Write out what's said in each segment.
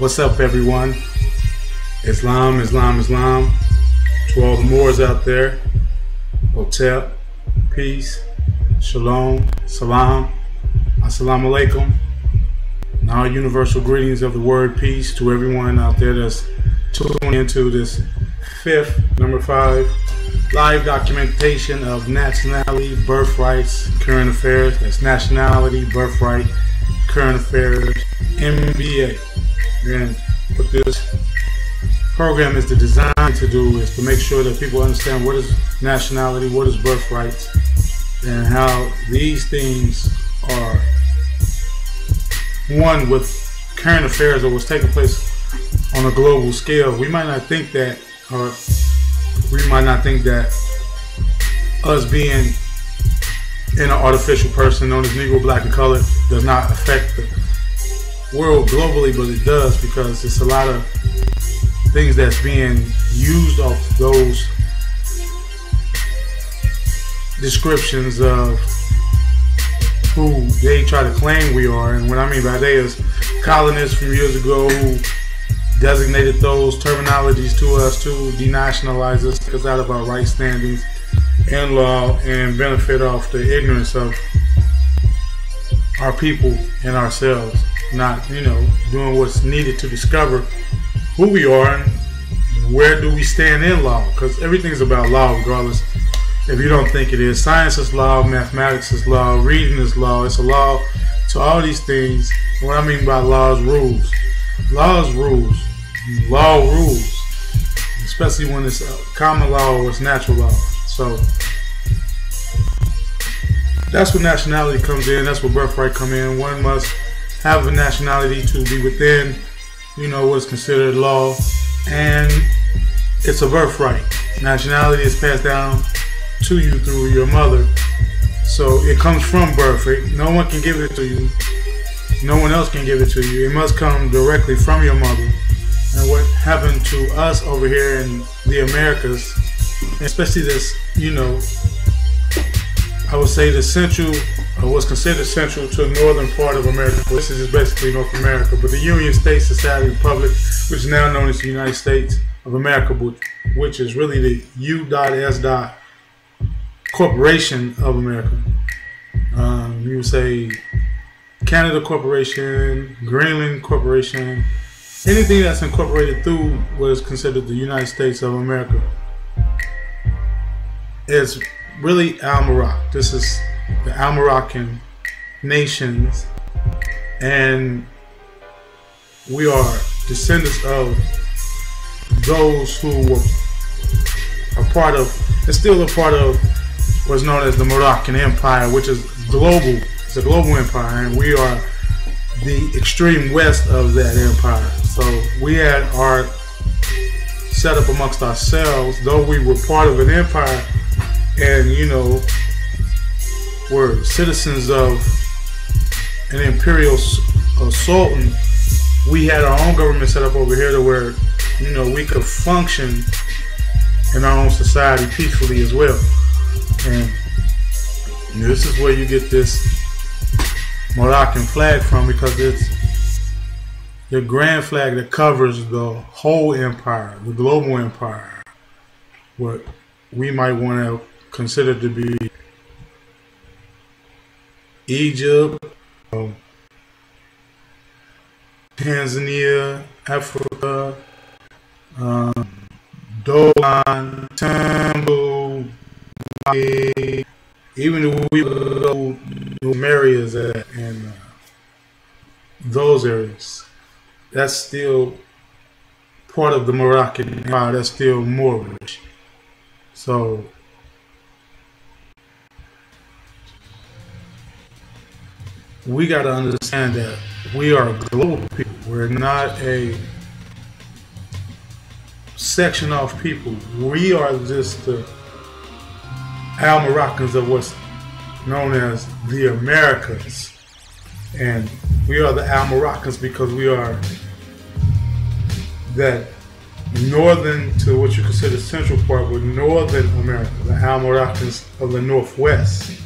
What's up, everyone? Islam, Islam, Islam. To all the Moors out there, Hotep, peace, shalom, salam, assalamu alaikum. And all universal greetings of the word peace to everyone out there that's tuning into this number 5, live documentation of Nationality, Birthrights, Current Affairs. That's Nationality, Birthright, Current Affairs, N.B.C.A. And what this program is designed to do is to make sure that people understand what is nationality, what is birthright, and how these things are one with current affairs or what's taking place on a global scale. We might not think that, or we might not think that us being an artificial person known as Negro, Black, and Colored does not affect the world globally, but it does, because it's a lot of things that's being used off those descriptions of who they try to claim we are. And what I mean by they is colonists from years ago who designated those terminologies to us to denationalize us, because out of our right standings and law, and benefit off the ignorance of our people and ourselves, not, doing what's needed to discover who we are and where do we stand in law, because everything's about law regardless if you don't think it is. Science is law, mathematics is law, reading is law. It's a law to all these things. What I mean by law is rules. Law is rules. Law rules, especially when it's common law or it's natural law. So that's what nationality comes in. That's what birthright come in. One must have a nationality to be within, what's considered law, and it's a birthright. Nationality is passed down to you through your mother, so it comes from birth. No one can give it to you. No one else can give it to you. It must come directly from your mother. And what happened to us over here in the Americas, especially this, I would say the central, or what's considered central to the northern part of America. This is just basically North America, but the Union States Society Republic, which is now known as the United States of America, which is really the U.S. Corporation of America. You would say Canada Corporation, Greenland Corporation, anything that's incorporated through what is considered the United States of America is really Al-Moroccan. This is the Al-Moroccan nations, and we are descendants of those who were a part of, and still a part of, what's known as the Moroccan Empire, which is global. It's a global empire, and we are the extreme west of that empire. So we had our setup amongst ourselves, though we were part of an empire, and were citizens of an imperial sultan. We had our own government set up over here to where we could function in our own society peacefully as well. And this is where you get this Moroccan flag from, because it's the grand flag that covers the whole empire, the global empire, what we might want to consider to be Egypt, Tanzania, Africa, Dolan, Tambu, even if we go to areas and those areas, that's still part of the Moroccan Empire. That's still Moorish. So we got to understand that we are global people. We're not a section of people. We are just the Al-Moroccans of what's known as the Americas. And we are the Al-Moroccans because we are that northern to what you consider central part with Northern America, the Al-Moroccans of the Northwest.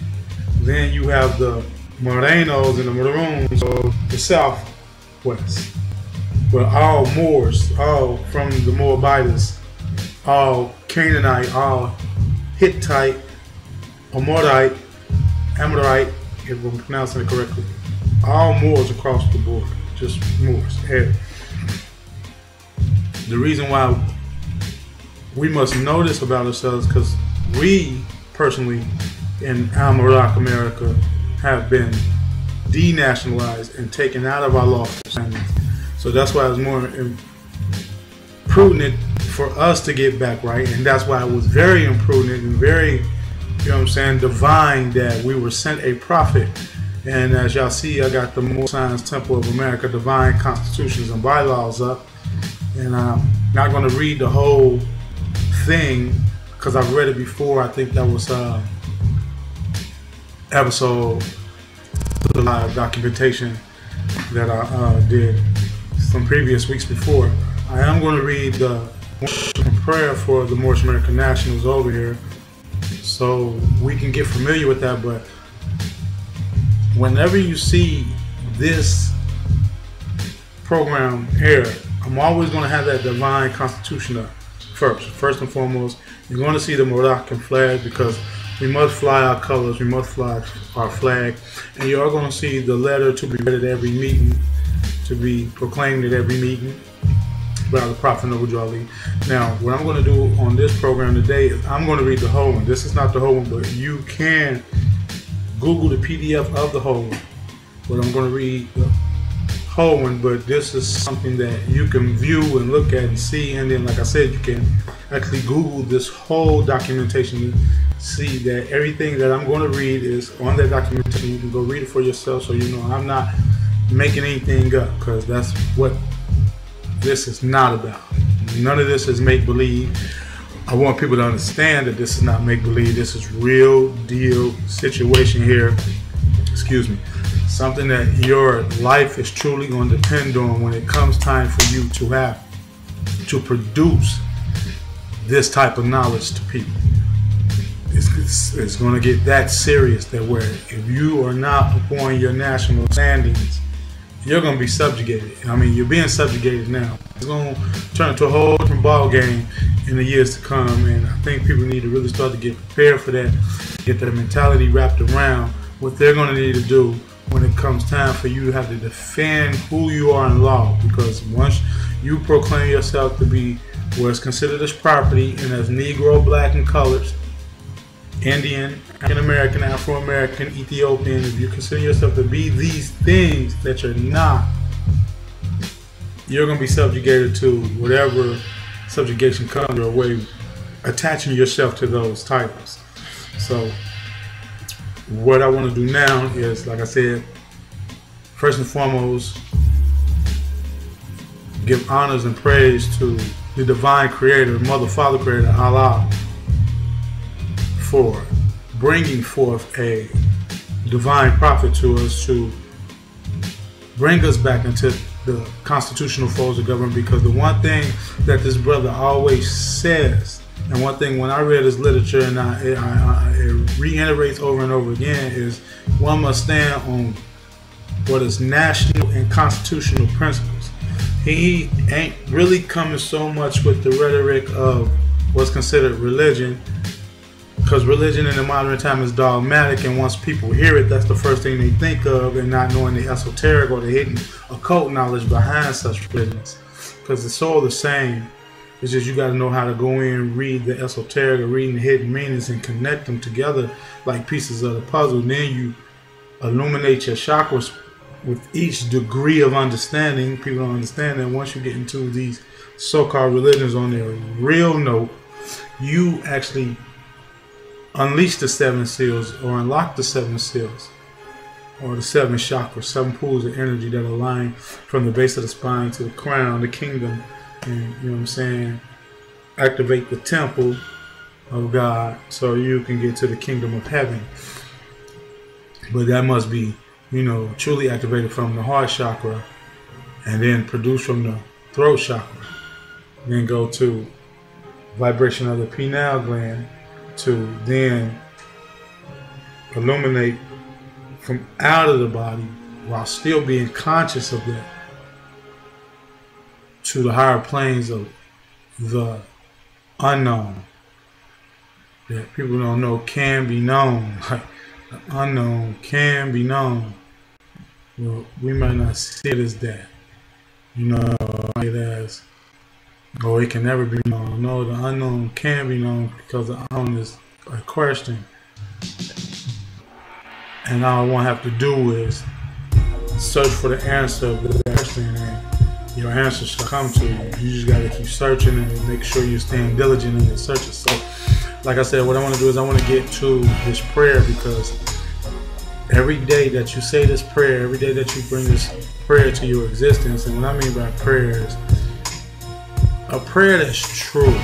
Then you have the Morenos and the Maroons of the Southwest. but all Moors, all from the Moabites, all Canaanite, all Hittite, Amorite, if I'm pronouncing it correctly, all Moors across the board, just Moors. And the reason why we must know this about ourselves, because we personally in Al-Morocc America have been denationalized and taken out of our lawful standings. So that's why it's more prudent for us to get back right, and that's why it was very imprudent and very, divine that we were sent a prophet. And as y'all see, I got the Moor Science Temple of America Divine Constitutions and Bylaws up, and I'm not going to read the whole thing because I've read it before. I think that was episode the live documentation that I did some previous weeks before. I am going to read the prayer for the Moorish American Nationals over here so we can get familiar with that. But whenever you see this program here, I'm always going to have that divine constitution up first and foremost. You're going to see the Moroccan flag because we must fly our colors, we must fly our flag, and you are going to see the letter to be read at every meeting, to be proclaimed at every meeting by the Prophet Noble Ali. Now, what I'm going to do on this program today is I'm going to read the whole one. This is not the whole one, but you can Google the PDF of the whole one. But I'm going to read the whole one, but this is something that you can view and look at and see, and then, like I said, you can actually Google this whole documentation to see that everything that I'm going to read is on that documentation. You can go read it for yourself, so you know I'm not making anything up, because that's what this is not about. None of this is make-believe. I want people to understand that this is not make-believe. This is real deal situation here. Excuse me. Something that your life is truly going to depend on when it comes time for you to have to produce this type of knowledge to people. It's going to get that serious that where if you are not upon your national standings, you're going to be subjugated. I mean, you're being subjugated now. It's going to turn into a whole different ball game in the years to come, and I think people need to really start to get prepared for that, get their mentality wrapped around what they're going to need to do when it comes time for you to have to defend who you are in law. Because once you proclaim yourself to be what's considered as property and as Negro, black, and colors, Indian, African American, Afro American, Ethiopian, if you consider yourself to be these things that you're not, you're going to be subjugated to whatever subjugation comes your way, attaching yourself to those titles. So what I want to do now is, like I said, first and foremost, give honors and praise to the divine creator, mother, father creator, Allah, for bringing forth a divine prophet to us to bring us back into the constitutional folds of government. Because the one thing that this brother always says, and one thing when I read his literature and it reiterates over and over again, is one must stand on what is national and constitutional principles. He ain't really coming so much with the rhetoric of what's considered religion, because religion in the modern time is dogmatic, and once people hear it, that's the first thing they think of, and not knowing the esoteric or the hidden occult knowledge behind such religions. Because it's all the same. It's just you got to know how to go in and read the esoteric or reading the hidden meanings and connect them together like pieces of the puzzle. Then you illuminate your chakras with each degree of understanding. People don't understand that once you get into these so-called religions on their real note, you actually unleash the seven seals or unlock the seven seals or the seven chakras, seven pools of energy that align from the base of the spine to the crown, the kingdom, and you know what I'm saying, activate the temple of God so you can get to the kingdom of heaven. But that must be, you know, truly activated from the heart chakra and then produced from the throat chakra. Then go to vibration of the pineal gland to then illuminate from out of the body while still being conscious of that to the higher planes of the unknown that people don't know can be known. Like the unknown can be known. Well, we might not see it as that. You know, it as, oh, it can never be known. No, the unknown can be known because the unknown is a question. And all I want to have to do is search for the answer of the question, and your answer shall come to you. You just got to keep searching and make sure you're staying diligent in your searches. So, like I said, what I want to do is I want to get to this prayer, because every day that you say this prayer, every day that you bring this prayer to your existence, and what I mean by prayer is a prayer that's true.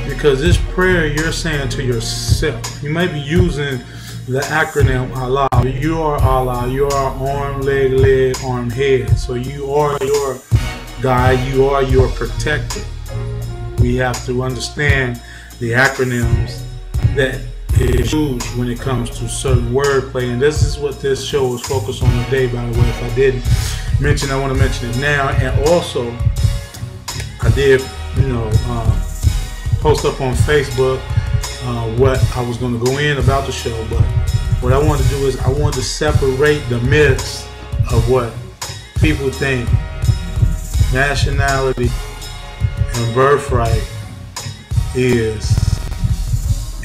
Because this prayer you're saying to yourself, you might be using the acronym Allah. You are Allah. You are arm, leg, arm, head. So you are your guide. You are your protector. We have to understand the acronyms that is used when it comes to certain wordplay, and this is what this show is focused on today. By the way, if I didn't mention, I want to mention it now. And also, I did, post up on Facebook what I was going to go in about the show, but what I want to do is I want to separate the myths of what people think nationality and birthright is,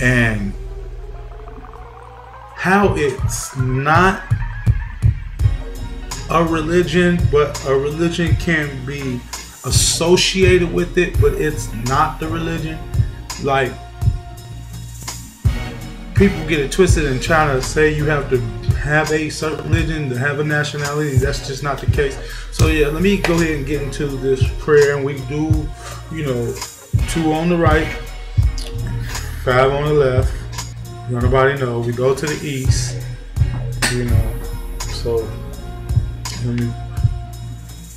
and how it's not a religion, but a religion can be associated with it, but it's not the religion. Like, people get it twisted and try to say you have to have a certain religion to have a nationality. That's just not the case. So yeah, let me go ahead and get into this prayer, and we do, 2 on the right, 5 on the left. Nobody know. We go to the east, So let me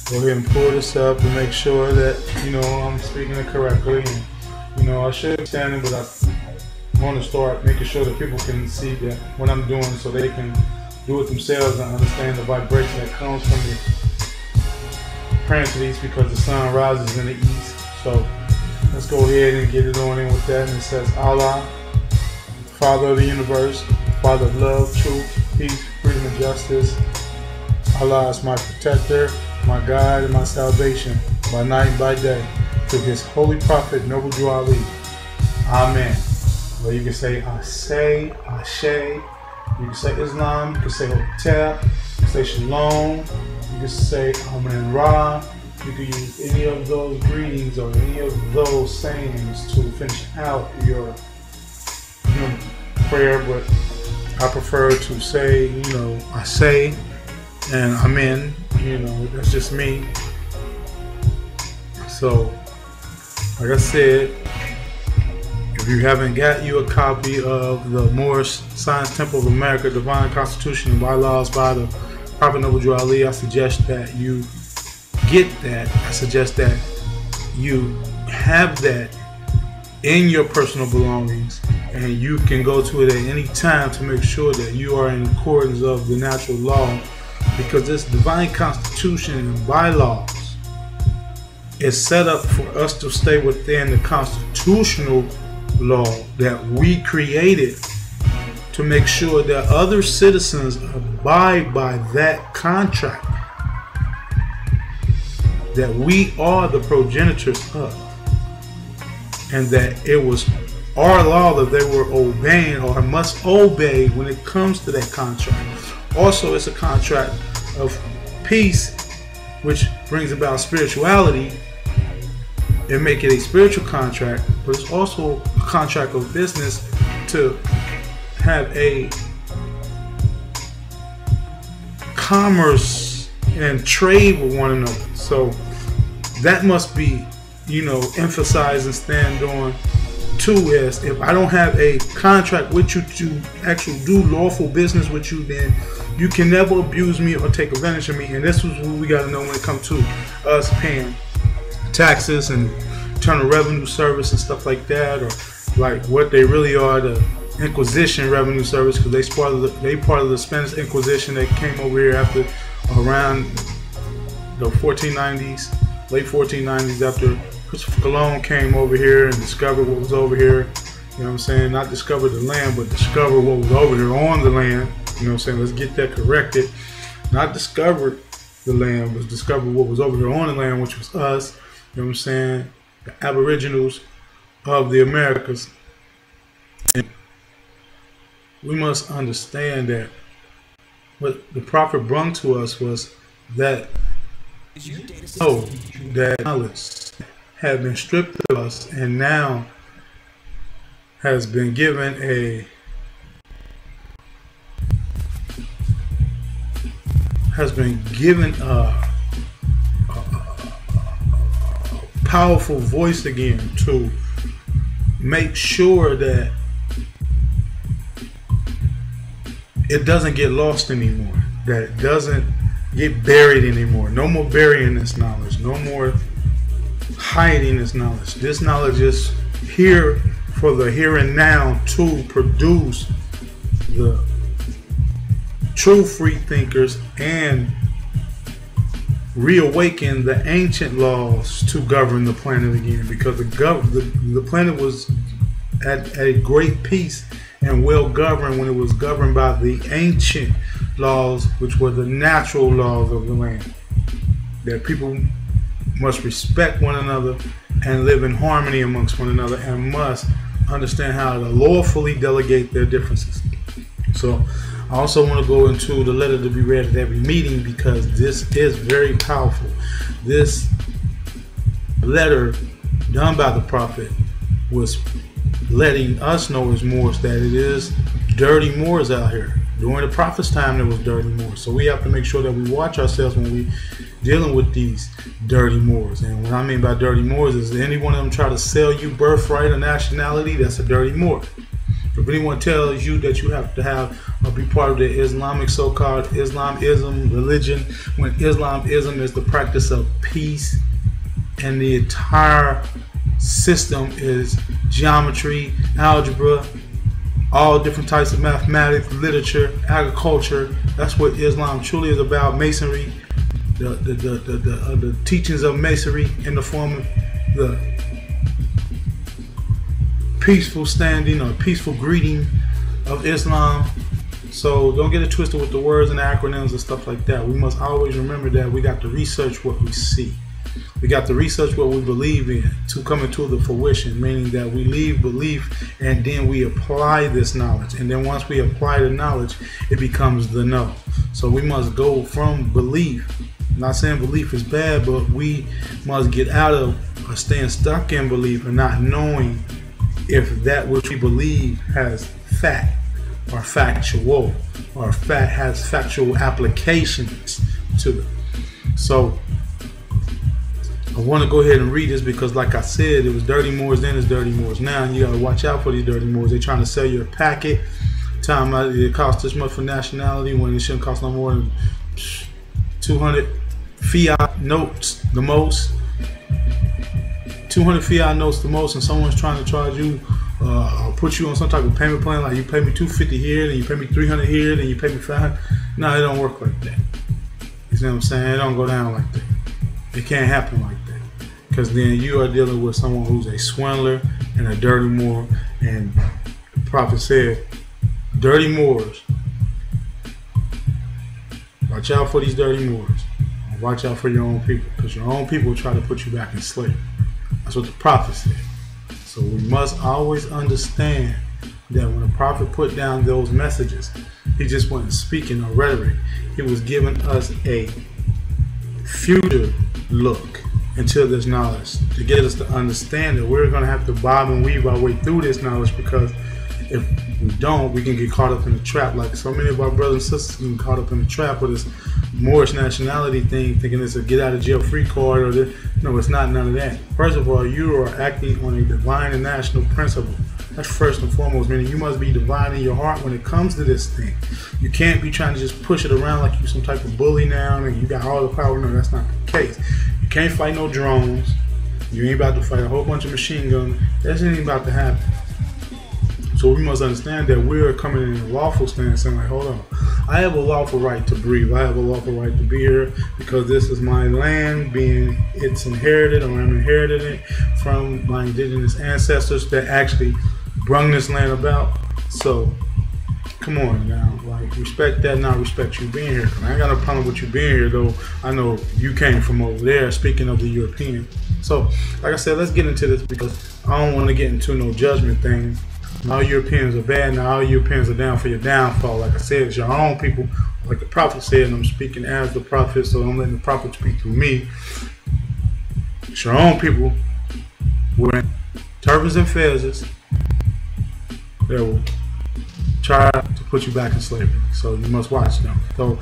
go ahead and pull this up and make sure that I'm speaking it correctly. And I should be standing, but I want to start making sure that people can see that what I'm doing, so they can do it themselves and understand the vibration that comes from the praying to the east, because the sun rises in the east. So let's go ahead and get it on in with that. And it says, Allah, Father of the universe, Father of love, truth, peace, freedom, and justice. Allah is my protector, my guide, and my salvation by night and by day. Through His holy prophet, Noble Drew Ali. Amen. Well, you can say Ashe, Ashe. You can say Islam. You can say Hotep. You can say Shalom. You can say Amen Ra. You can use any of those greetings or any of those sayings to finish out your prayer, but I prefer to say, I say and Amen. That's just me. So, like I said, if you haven't got you a copy of the Moorish Science Temple of America, Divine Constitution and Bylaws by the Prophet Noble Drew Ali, I suggest that you get that. I suggest that you have that in your personal belongings, and you can go to it at any time to make sure that you are in accordance of the natural law, because this divine constitution and bylaws is set up for us to stay within the constitutional law that we created, to make sure that other citizens abide by that contract that we are the progenitors of, and that it was our law that they were obeying or must obey when it comes to that contract. Also, it's a contract of peace, which brings about spirituality and make it a spiritual contract, but it's also a contract of business to have a commerce and trade with one another. So that must be, emphasized and stand on. Two is, if I don't have a contract with you to actually do lawful business with you, then you can never abuse me or take advantage of me. And this is what we got to know when it comes to us paying taxes and Internal Revenue Service and stuff like that, or like what they really are, the Inquisition Revenue Service, because they part of the Spanish Inquisition that came over here after around the 1490s, late 1490s, after Christopher Columbus came over here and discovered what was over here. You know what I'm saying? Not discovered the land, but discovered what was over here on the land. You know what I'm saying? Let's get that corrected. Not discovered the land, but discovered what was over here on the land, which was us. You know what I'm saying? The aboriginals of the Americas. And we must understand that what the prophet brought to us was that that knowledge had been stripped of us and now has been given a powerful voice again to make sure that it doesn't get lost anymore, that it doesn't get buried anymore. No more burying this knowledge, no more hiding this knowledge. This knowledge is here for the here and now to produce the true free thinkers and reawaken the ancient laws to govern the planet again, because the planet was at a great peace and well governed when it was governed by the ancient laws, which were the natural laws of the land, that people must respect one another and live in harmony amongst one another, and must understand how to lawfully delegate their differences. So I also want to go into the letter to be read at every meeting, because this is very powerful. This letter done by the prophet was letting us know as Moors that it is dirty Moors out here. During the prophet's time, there was dirty Moors. So we have to make sure that we watch ourselves when we dealing with these dirty Moors. And what I mean by dirty Moors is any one of them try to sell you birthright or nationality, that's a dirty Moor. If anyone tells you that you have to have or be part of the Islamic so-called Islamism religion, when Islamism is the practice of peace and the entire system is geometry, algebra, all different types of mathematics, literature, agriculture. That's what Islam truly is about. Masonry, the teachings of Masonry in the form of the peaceful standing or peaceful greeting of Islam. So don't get it twisted with the words and the acronyms and stuff like that. We must always remember that we got to research what we see. We got to research what we believe in to come into the fruition, meaning that we leave belief and then we apply this knowledge. And then once we apply the knowledge, it becomes the know. So we must go from belief. I'm not saying belief is bad, but we must get out of or staying stuck in belief and not knowing if that which we believe has fact or factual or has factual applications to it. So I want to go ahead and read this because, like I said, it was dirty Moors then, it's dirty Moors now, and you got to watch out for these dirty Moors. They're trying to sell you a packet. Time it costs this much for nationality when it shouldn't cost no more than 200 fiat notes the most. 200 fiat notes the most, and someone's trying to charge you or put you on some type of payment plan, like you pay me $250 here, then you pay me $300 here, then you pay me $500. No, it don't work like that. You see what I'm saying? It don't go down like that. It can't happen like that, because then you are dealing with someone who's a swindler and a dirty Moor. And the prophet said, dirty Moors, watch out for these dirty Moors. Watch out for your own people, because your own people will try to put you back in slavery. That's what the prophet said. So we must always understand that when the prophet put down those messages, he just wasn't speaking a rhetoric. He was giving us a future look into this knowledge to get us to understand that we're going to have to bob and weave our way through this knowledge, because if we don't, we can get caught up in the trap, like so many of our brothers and sisters get caught up in the trap with this Moorish nationality thing, thinking it's a get out of jail free card, or this. No, it's not none of that. First of all, you are acting on a divine and national principle. That's first and foremost, meaning you must be divine in your heart when it comes to this thing. You can't be trying to just push it around like you're some type of bully now and you got all the power. No, that's not the case. You can't fight no drones. You ain't about to fight a whole bunch of machine guns. That ain't about to happen. So we must understand that we're coming in a lawful stance saying like, hold on, I have a lawful right to breathe. I have a lawful right to be here because this is my land, being it's inherited, or I'm inheriting it from my indigenous ancestors that actually brung this land about. So come on now, like, respect that, not respect you being here. I ain't got no problem with you being here, though. I know you came from over there, speaking of the European. So, like I said, let's get into this because I don't want to get into no judgment thing. All Europeans are bad, and all Europeans are down for your downfall. Like I said, it's your own people. Like the prophet said, and I'm speaking as the prophet, so I'm letting the prophet speak through me. It's your own people wearing turbans and fezzes that will try to put you back in slavery. So you must watch them. So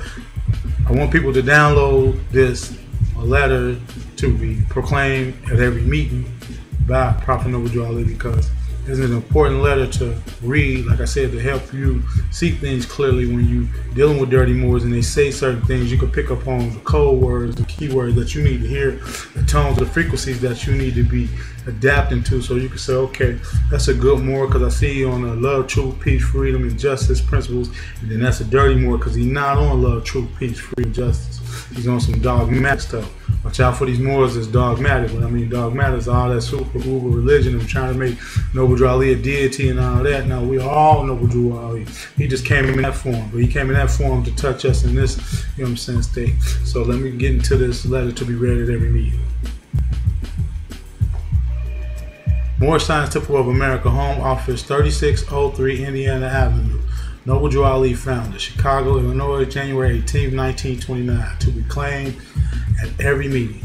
I want people to download this letter to be proclaimed at every meeting by Prophet Noble Ali, because it's an important letter to read, like I said, to help you see things clearly when you dealing with dirty Moors and they say certain things. You can pick up on the code words, the keywords that you need to hear, the tones, the frequencies that you need to be adapting to, so you can say, okay, that's a good Moor because I see you on the love, truth, peace, freedom, and justice principles, and then that's a dirty Moor because he's not on love, truth, peace, freedom, justice. He's on some dogmatic stuff. Watch out for these Moors that's dogmatic. When I mean dogmatic is all that super uber religion and trying to make Noble Drew Ali a deity and all that. Now we are all Noble Drew Ali. He just came in that form, but he came in that form to touch us in this, you know what I'm saying, state. So let me get into this letter to be read at every meeting. Moorish Science Temple of America, Home Office, 3603 Indiana Avenue. Noble Drew Ali, founder, Chicago, Illinois, January 18, 1929, to be claimed at every meeting.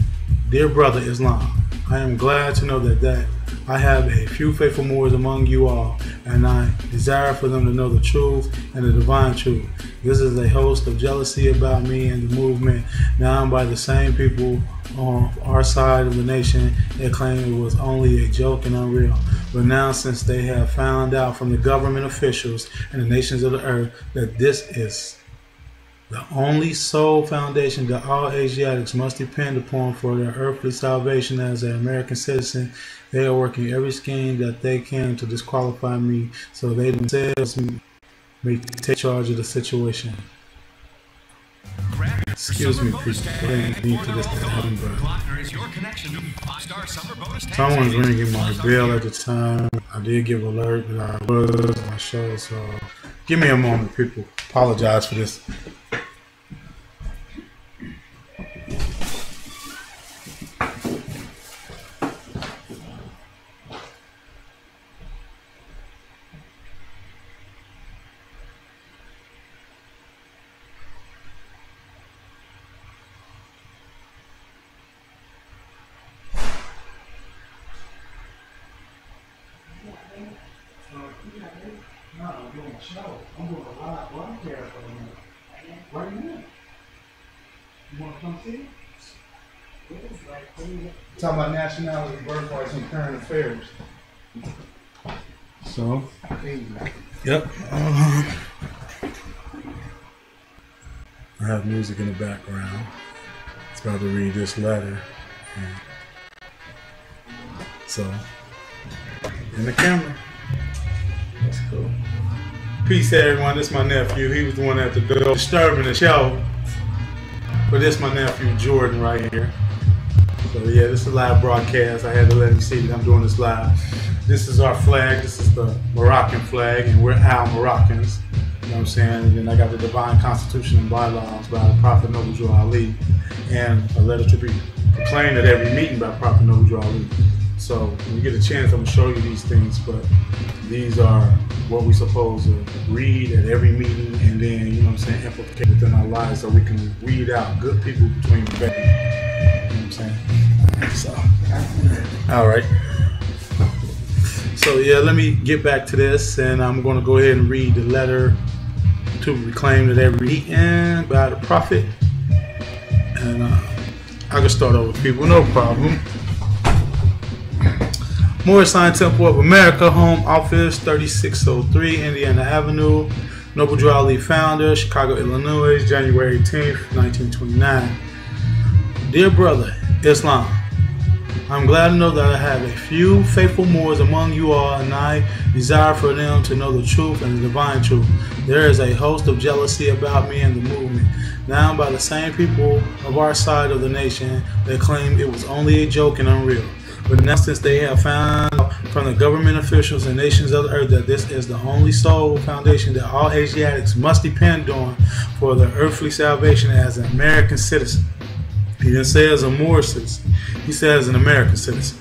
Dear brother Islam, I am glad to know that I have a few faithful Moors among you all, and I desire for them to know the truth and the divine truth. This is a host of jealousy about me and the movement, now by the same people on our side of the nation that claimed it was only a joke and unreal. But now, since they have found out from the government officials and the nations of the earth that this is the only sole foundation that all Asiatics must depend upon for their earthly salvation as an American citizen, they are working every scheme that they can to disqualify me so they themselves may take charge of the situation. Excuse me, people. I didn't need to this to happen, but someone's ringing my bell at the time. I did give alert that I was on my show, so give me a moment, people. Apologize for this. I'm doing a show. I'm doing a live broadcast right now. You want to come see it? Talking about nationality, birthrights, and current affairs. So, yep. I have music in the background. It's about to read this letter. So, in the camera. Let's go. Peace, everyone. This is my nephew. He was the one at the door disturbing the show. But this is my nephew, Jordan, right here. So, yeah, this is a live broadcast. I had to let him see that I'm doing this live. This is our flag. This is the Moroccan flag, and we're Al Moroccans. You know what I'm saying? And then I got the Divine Constitution and Bylaws by the Prophet Noble Drew Ali, and a letter to be proclaimed at every meeting by Prophet Noble Drew Ali. So when you get a chance, I'm going to show you these things, but these are what we're supposed to read at every meeting and then, you know what I'm saying, implicate within our lives so we can weed out good people between the bad. You know what I'm saying? So, all right. So, yeah, let me get back to this, and I'm going to go ahead and read the letter to be proclaimed at every meeting by the Prophet. And I can start over, people, no problem. Moorish Science Temple of America, Home Office, 3603 Indiana Avenue. Noble Drew Ali, founder, Chicago, Illinois, January 18th, 1929. Dear brother Islam, I'm glad to know that I have a few faithful Moors among you all, and I desire for them to know the truth and the divine truth. There is a host of jealousy about me and the movement. Now by the same people of our side of the nation that claim it was only a joke and unreal. But now since they have found out from the government officials and nations of the earth that this is the only sole foundation that all Asiatics must depend on for their earthly salvation as an American citizen. He didn't say as a Moorish citizen. He said as an American citizen.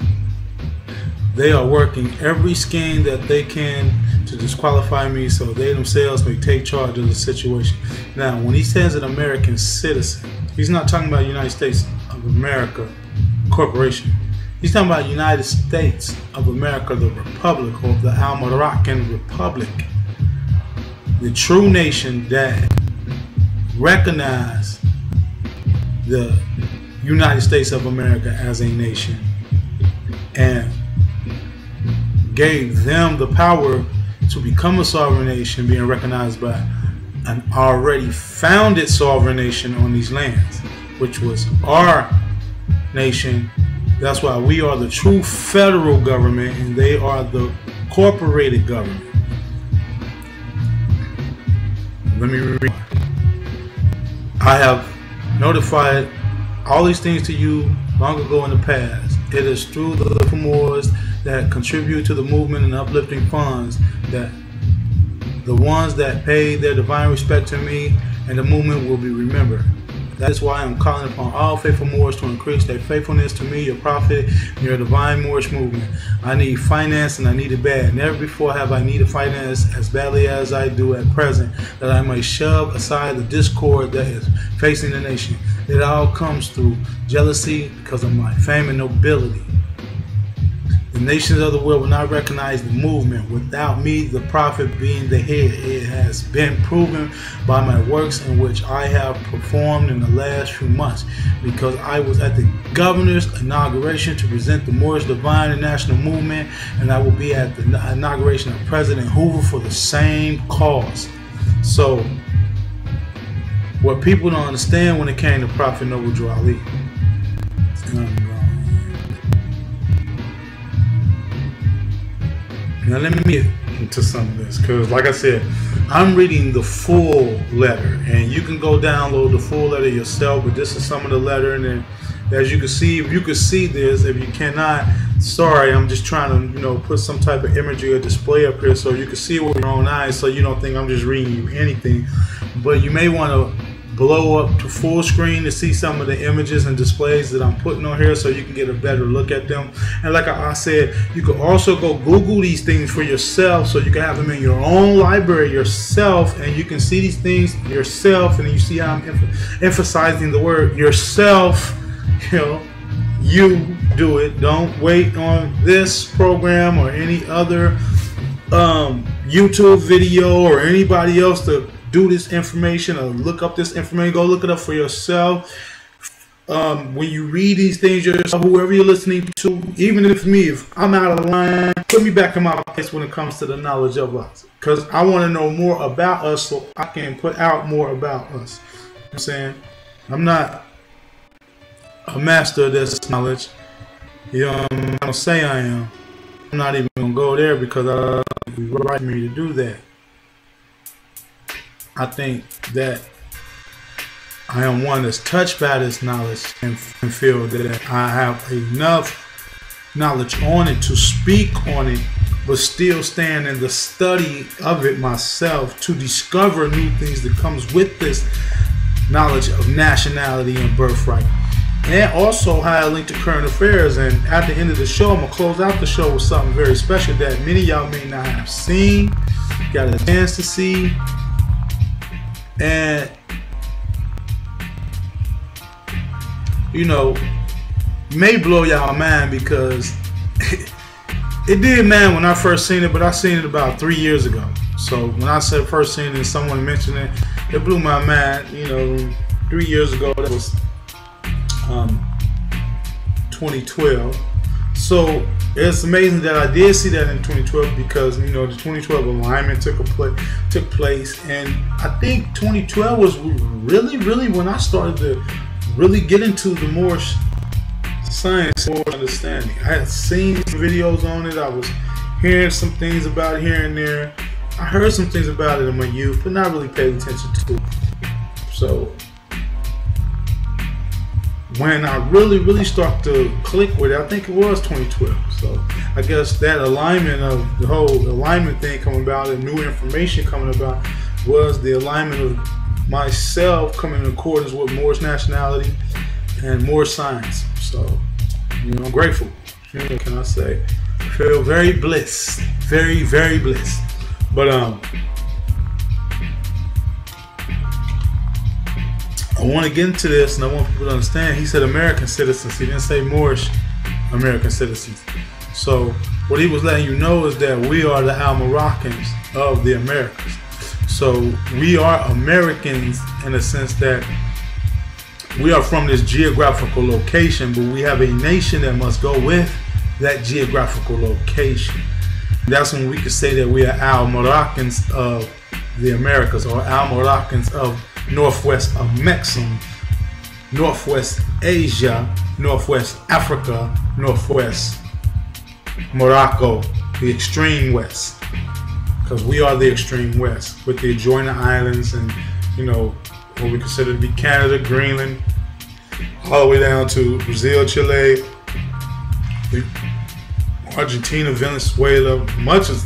They are working every scheme that they can to disqualify me so they themselves may take charge of the situation. Now, when he says an American citizen, he's not talking about United States of America Corporation. He's talking about United States of America, the Republic, or the Al-Moroccan Republic. The true nation that recognized the United States of America as a nation and gave them the power to become a sovereign nation, being recognized by an already founded sovereign nation on these lands, which was our nation. That's why we are the true federal government and they are the corporated government. Let me read. I have notified all these things to you long ago in the past. It is through the Moors that contribute to the movement and uplifting funds that the ones that pay their divine respect to me and the movement will be remembered. That is why I'm calling upon all faithful Moors to increase their faithfulness to me, your prophet, and your divine Moorish movement. I need finance and I need it bad. Never before have I needed finance as badly as I do at present, that I may shove aside the discord that is facing the nation. It all comes through jealousy because of my fame and nobility. The nations of the world will not recognize the movement without me, the prophet, being the head. It has been proven by my works in which I have performed in the last few months, because I was at the governor's inauguration to present the Moorish divine and national movement, and I will be at the inauguration of President Hoover for the same cause. So, what people don't understand when it came to Prophet Noble Drew Ali. Now let me get into some of this, because like I said, I'm reading the full letter, and you can go download the full letter yourself, but this is some of the letter, and then as you can see, if you can see this, if you cannot, sorry, I'm just trying to, put some type of imagery or display up here so you can see it with your own eyes, so you don't think I'm just reading you anything. But you may want to blow up to full screen to see some of the images and displays that I'm putting on here so you can get a better look at them. And like I said, you can also go Google these things for yourself so you can have them in your own library yourself, and you can see these things yourself, and you see how I'm emphasizing the word yourself. You do it. Don't wait on this program or any other YouTube video or anybody else to do this information or look up this information. Go look it up for yourself. When you read these things yourself, whoever you're listening to, even if I'm out of line, put me back in my place when it comes to the knowledge of us, because I want to know more about us so I can put out more about us. You know what I'm saying? I'm not a master of this knowledge. I don't say I am. I'm not even gonna go there because it's right for me to do that. I think that I am one that's touched by this knowledge and feel that I have enough knowledge on it to speak on it, but still stand in the study of it myself to discover new things that comes with this knowledge of nationality and birthright. And also how I link to current affairs. And at the end of the show, I'm going to close out the show with something very special that many of y'all may not have seen, got a chance to see. And may blow y'all mind, because it did, man, when I first seen it, but I seen it about 3 years ago. So when I said first seen it, someone mentioned it, it blew my mind. 3 years ago, that was 2012. So it's amazing that I did see that in 2012, because the 2012 alignment took place, and I think 2012 was really when I started to really get into the Moorish science, Moorish understanding. I had seen some videos on it. I was hearing some things about it here and there. I heard some things about it in my youth, but not really paid attention to it. So when I really start to click with it, I think it was 2012. So I guess that alignment of the whole alignment thing coming about and new information coming about was the alignment of myself coming in accordance with Moore's nationality and more science. So, you know, I'm grateful. What can I say? I feel very blessed. Very blessed. But I want to get into this, and I want people to understand. He said American citizens. He didn't say Moorish American citizens. So what he was letting you know is that we are the Al-Moroccans of the Americas. So we are Americans in the sense that we are from this geographical location, but we have a nation that must go with that geographical location. That's when we could say that we are Al-Moroccans of the Americas, or Al-Moroccans of Northwest Mexico, Northwest Asia, Northwest Africa, Northwest Morocco, the extreme West. Because we are the extreme West with the adjoining islands and, you know, what we consider to be Canada, Greenland, all the way down to Brazil, Chile, Argentina, Venezuela, much as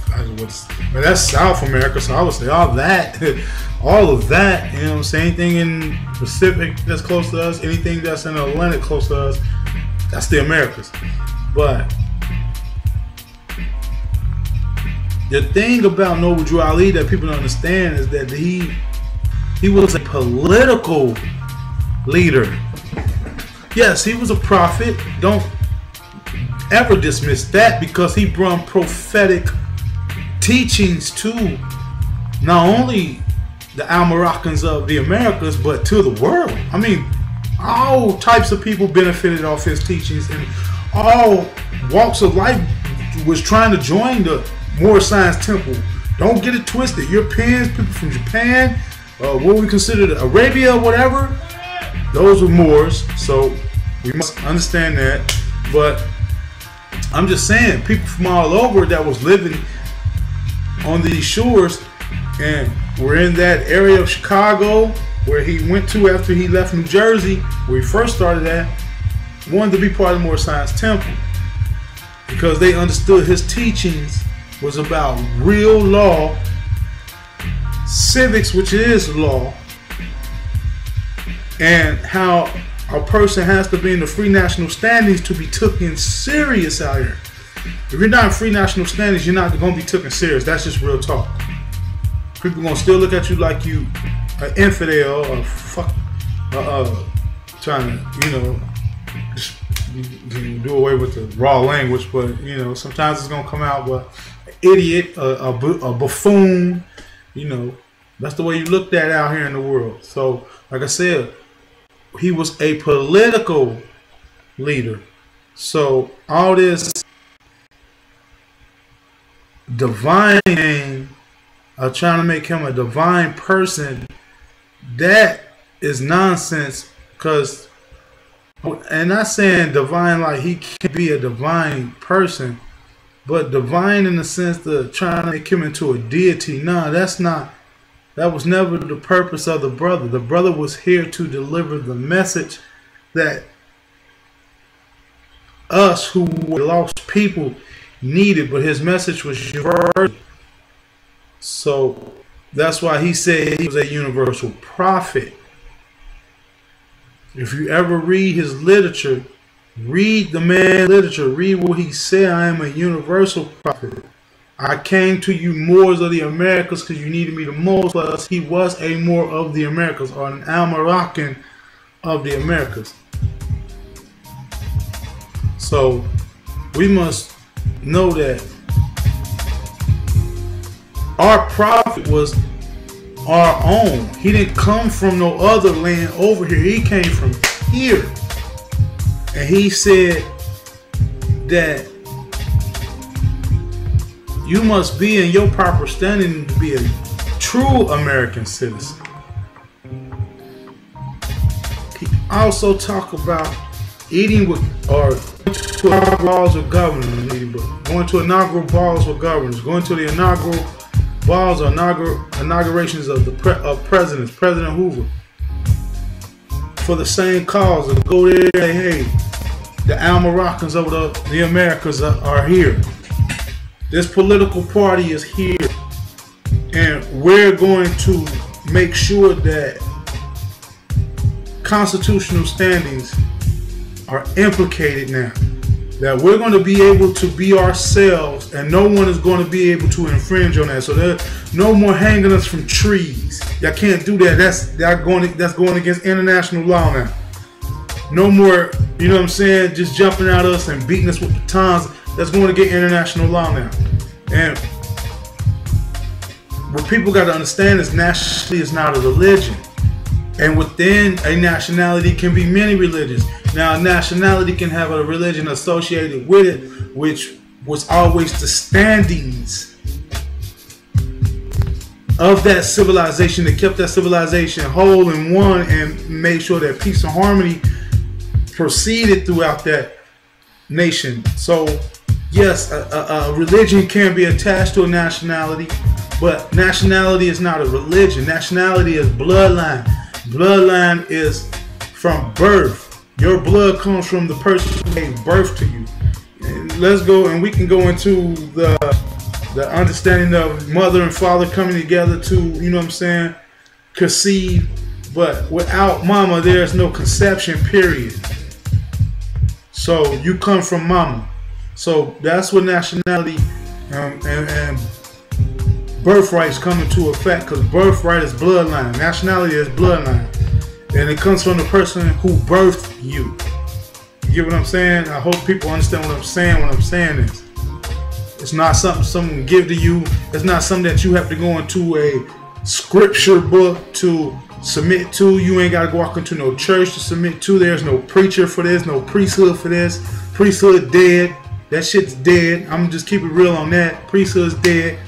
that's South America, so I would say all of that, you know what I'm saying? Anything in Pacific that's close to us, anything that's in the Atlantic close to us, that's the Americas. But the thing about Noble Drew Ali that people don't understand is that he was a political leader. Yes, he was a prophet. Don't ever dismiss that, because he brought prophetic teachings to not only the Al-Moroccans of the Americas, but to the world. I mean, all types of people benefited off his teachings, and all walks of life was trying to join the Moor Science Temple. Don't get it twisted. Europeans, people from Japan, what we consider Arabia, whatever, those were Moors. So we must understand that. But I'm just saying, people from all over that was living on these shores, and we're in that area of Chicago where he went to after he left New Jersey, where he first started at, wanted to be part of the Moor Science Temple because they understood his teachings was about real law, civics, which is law, and how a person has to be in the free national standings to be taken serious out here. If you're not in free national standings, you're not going to be taken serious. That's just real talk. People are going to still look at you like you an infidel or trying to, you know, just do away with the raw language. But, you know, sometimes it's going to come out, but an idiot, a buffoon, you know, that's the way you looked at out here in the world. So, like I said, he was a political leader. So all this divine name of trying to make him a divine person, that is nonsense. Because, and not saying divine like he can't be a divine person, but divine in the sense of trying to make him into a deity. No, that's not. That was never the purpose of the brother. The brother was here to deliver the message that us who were lost people needed, but his message was universal. So that's why he said he was a universal prophet. If you ever read his literature, read the man's literature, read what he said. I am a universal prophet. I came to you Moors of the Americas because you needed me the most. Plus, he was a Moor of the Americas, or an Al-Moroccan of the Americas. So we must know that our prophet was our own. He didn't come from no other land over here. He came from here. And he said that you must be in your proper standing to be a true American citizen. He also talked about eating with or to our laws of government. but going to inaugural balls with governors, going to the inaugural balls or inaugurations of presidents, President Hoover, for the same cause. To go there and say, hey, the Al-Moroccans of the Americas are here. This political party is here. And we're going to make sure that constitutional standings are implicated now. That we're going to be able to be ourselves and no one is going to be able to infringe on that. So there's no more hanging us from trees. Y'all can't do that. That's going against international law now. No more, you know what I'm saying, just jumping at us and beating us with batons. That's going to get international law now. And what people got to understand is nationality is not a religion. And within a nationality can be many religions. Now, nationality can have a religion associated with it, which was always the standings of that civilization that kept that civilization whole and one and made sure that peace and harmony proceeded throughout that nation. So, yes, a religion can be attached to a nationality, but nationality is not a religion. Nationality is bloodline. Bloodline is from birth. Your blood comes from the person who gave birth to you. And let's go, and we can go into the understanding of mother and father coming together to, you know what I'm saying, conceive. But without mama, there's no conception, period. So you come from mama. So that's what nationality and birthrights come into effect, because birthright is bloodline. Nationality is bloodline. And it comes from the person who birthed you. You get what I'm saying? I hope people understand what I'm saying when I'm saying this. It's not something someone give to you. It's not something that you have to go into a scripture book to submit to. You ain't got to walk into no church to submit to. There's no preacher for this, no priesthood for this. Priesthood dead. That shit's dead. I'm just keep it real on that. Priesthood's dead.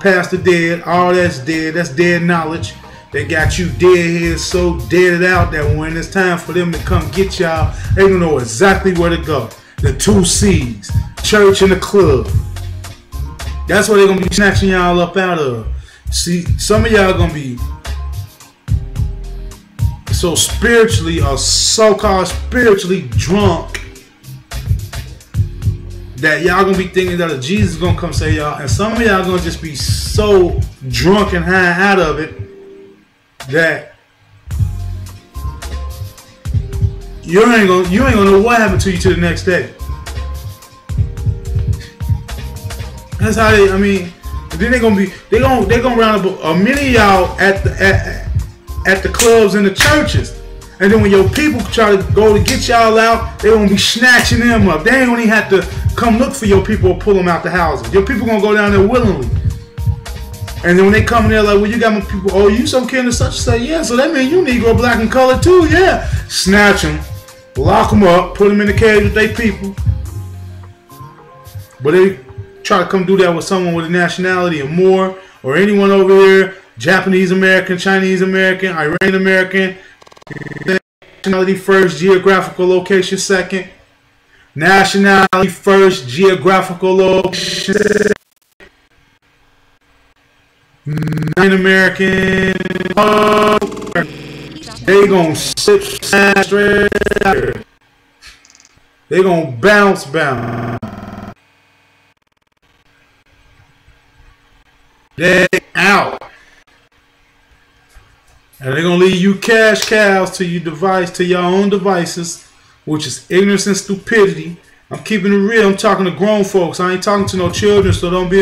Pastor dead. All that's dead. That's dead knowledge. They got you dead here, so deaded out that when it's time for them to come get y'all, they don't know exactly where to go. The two C's, church and the club. That's what they're going to be snatching y'all up out of. See, some of y'all going to be so spiritually or so-called spiritually drunk that y'all going to be thinking that Jesus is going to come save y'all. And some of y'all going to just be so drunk and high out of it that you ain't gonna know what happened to you till the next day. That's how they. I mean, then they gonna round up a many of y'all at the clubs and the churches, and then when your people try to go to get y'all out, they gonna be snatching them up. They ain't gonna even have to come look for your people or pull them out the houses. Your people gonna go down there willingly. And then when they come in there like, well, you got my people, oh, you some kin of such, say, yeah, so that means you Negro, black, and color too, yeah. Snatch them, lock them up, put them in the cage with their people. But they try to come do that with someone with a nationality or more, or anyone over here, Japanese American, Chinese American, Iranian American, nationality first, geographical location second, nationality first, geographical location second. American, they gonna sip straight. They gonna bounce. They out, and they gonna leave you cash cows to your device, to your own devices, which is ignorance and stupidity. I'm keeping it real. I'm talking to grown folks. I ain't talking to no children, so don't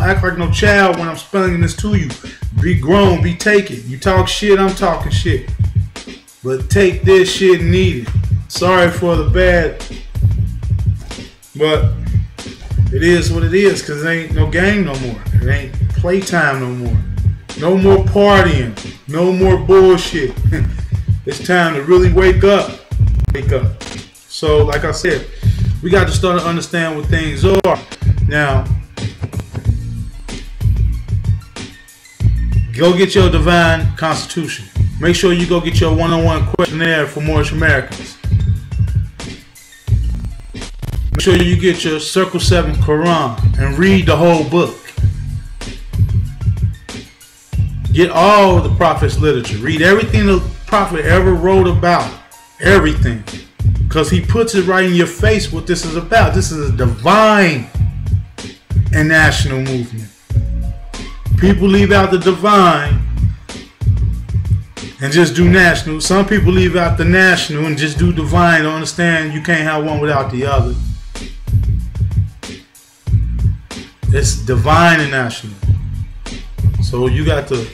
act like no child when I'm spelling this to you. Be grown, be taken. You talk shit, I'm talking shit. But take this shit and eat it. Sorry for the bad, but it is what it is, because it ain't no game no more. It ain't playtime no more. No more partying. No more bullshit. It's time to really wake up. Wake up. So, like I said, we got to start to understand what things are. Now, go get your divine constitution. Make sure you go get your one-on-one questionnaire for Moorish Americans. Make sure you get your Circle 7 Quran and read the whole book. Get all the Prophet's literature. Read everything the Prophet ever wrote about. Everything. Because he puts it right in your face what this is about. This is a divine and national movement. People leave out the divine and just do national. Some people leave out the national and just do divine. Don't understand you can't have one without the other. It's divine and national. So you got to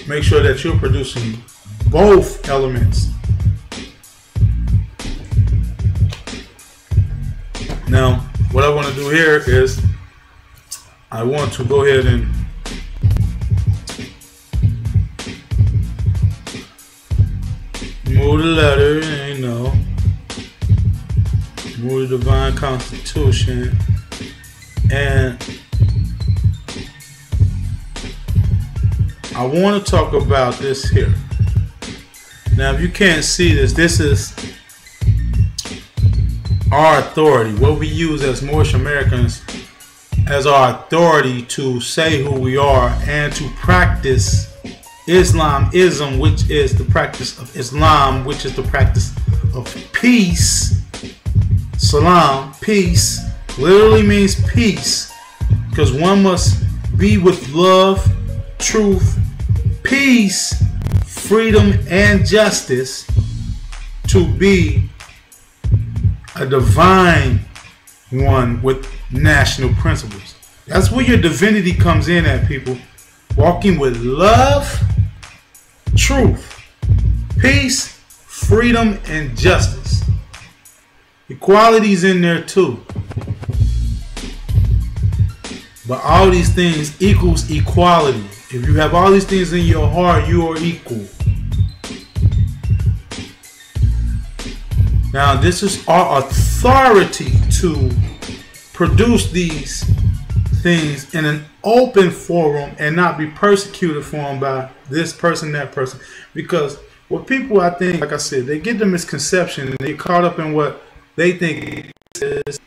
make sure that you're producing both elements. Now, what I want to do here is I want to go ahead and move the letter, you know, move the divine constitution, and I want to talk about this here. Now, if you can't see this, this is our authority, what we use as Moorish Americans as our authority to say who we are and to practice Islamism, which is the practice of Islam, which is the practice of peace. Salam, peace, literally means peace, because one must be with love, truth, peace, freedom, and justice to be a divine one with national principles. That's where your divinity comes in at, people. Walking with love, truth, peace, freedom, and justice. Equality's in there too. But all these things equals equality. If you have all these things in your heart, you are equal. Now, this is our authority to produce these things in an open forum and not be persecuted for them by this person, that person. Because what people, I think, like I said, they get the misconception and they get caught up in what they think is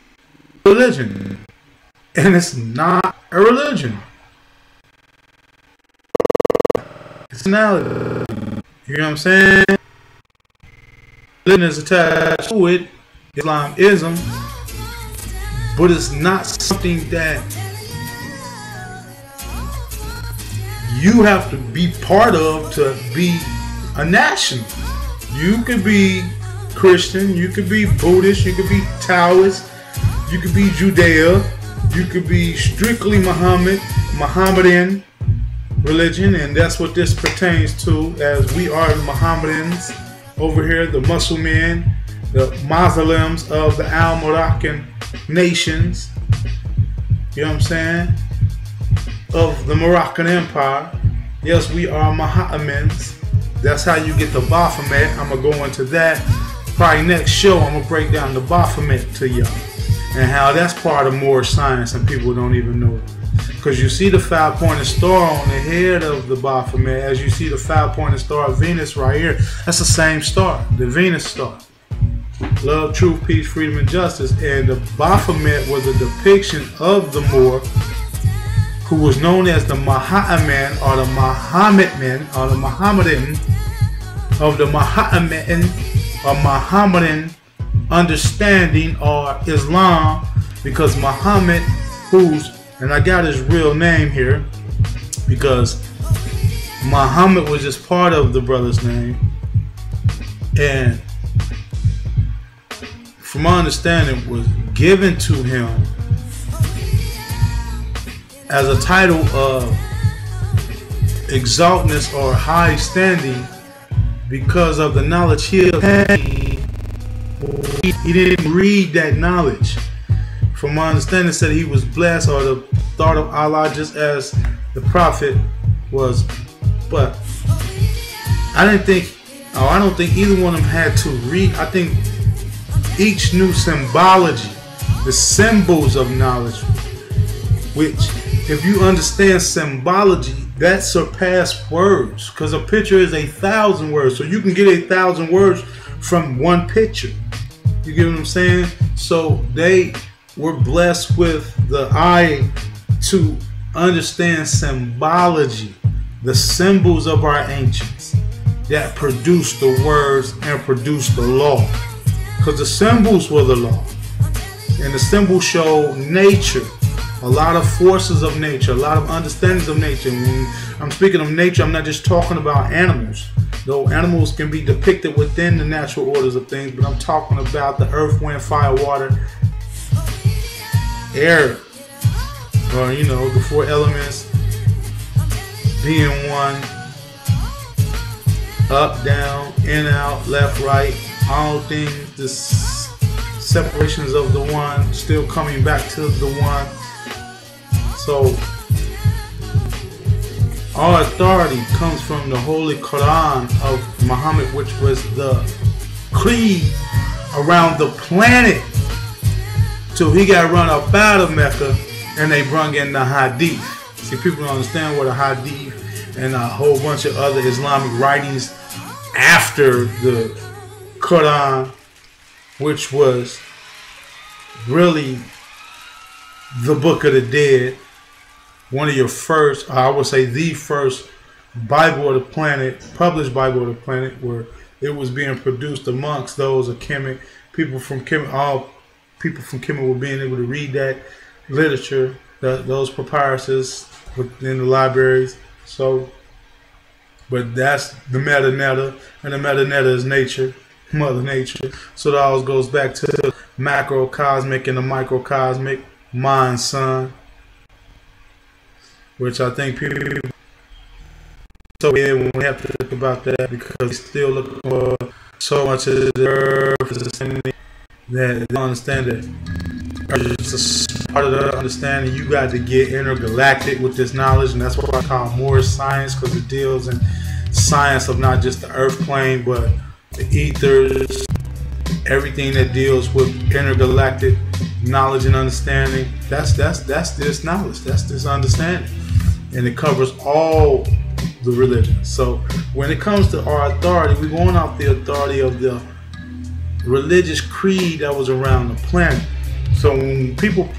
religion. And it's not a religion. It's nationality. You know what I'm saying? Religion is attached to it, Islamism, but it's not something that you have to be part of to be a nation. You could be Christian, you could be Buddhist, you could be Taoist, you could be Judea, you could be strictly Mohammedan religion, and that's what this pertains to, as we are Mohammedans over here, the Muslims, the Muslims of the Al-Moroccan nations, you know what I'm saying, of the Moroccan Empire. Yes, we are Mohammedans. That's how you get the Baphomet. I'm going to go into that. Probably next show, I'm going to break down the Baphomet to y'all and how that's part of Moorish science and people don't even know it. Because you see the 5-pointed star on the head of the Baphomet, as you see the 5-pointed star of Venus right here. That's the same star, the Venus star. Love, truth, peace, freedom, and justice. And the Baphomet was a depiction of the Moor, who was known as the Muhammad or the Mohammedan or the Mohammedan of the Mohammedan or Mohammedan understanding or Islam, because Muhammad, and I got his real name here because Muhammad was just part of the brother's name, and from my understanding was given to him as a title of exaltness or high standing because of the knowledge he obtained. He didn't read that knowledge. From my understanding, said he was blessed, or the thought of Allah just as the prophet was. But I don't think either one of them had to read. I think each knew symbology, the symbols of knowledge, which if you understand symbology, that surpass words, because a picture is 1,000 words. So you can get 1,000 words from one picture. You get what I'm saying? So they were blessed with the eye to understand symbology, the symbols of our ancients that produced the words and produced the law. Because the symbols were the law. And the symbols show nature, a lot of forces of nature, a lot of understandings of nature. When I'm speaking of nature, I'm not just talking about animals. Though animals can be depicted within the natural orders of things, but I'm talking about the earth, wind, fire, water, air, or the four elements being one, up, down, in, out, left, right, all things, the separations of the one, still coming back to the one. So our authority comes from the Holy Quran of Muhammad, which was the creed around the planet till he got run up out of Mecca and they brung in the Hadith. See, people don't understand what a Hadith and a whole bunch of other Islamic writings after the Quran, which was really the Book of the Dead, one of your first, I would say the first Bible of the planet, published Bible of the planet, where it was being produced amongst those of Kemet. People from Kemet, all people from Kemet were being able to read that literature, those papyruses within the libraries. So, but that's the meta-netta, and the meta-netta is nature, Mother Nature. So that always goes back to the macrocosmic and the microcosmic, mind, son, which I think people so weird when we have to think about that, because they still look for so much of the earth that they don't understand that. It's just part of the understanding. You got to get intergalactic with this knowledge, and that's what I call more science, because it deals in science of not just the earth plane, but the ethers, everything that deals with intergalactic knowledge and understanding. That's this knowledge, that's this understanding, and it covers all the religions. So when it comes to our authority, we're going off the authority of the religious creed that was around the planet. So when people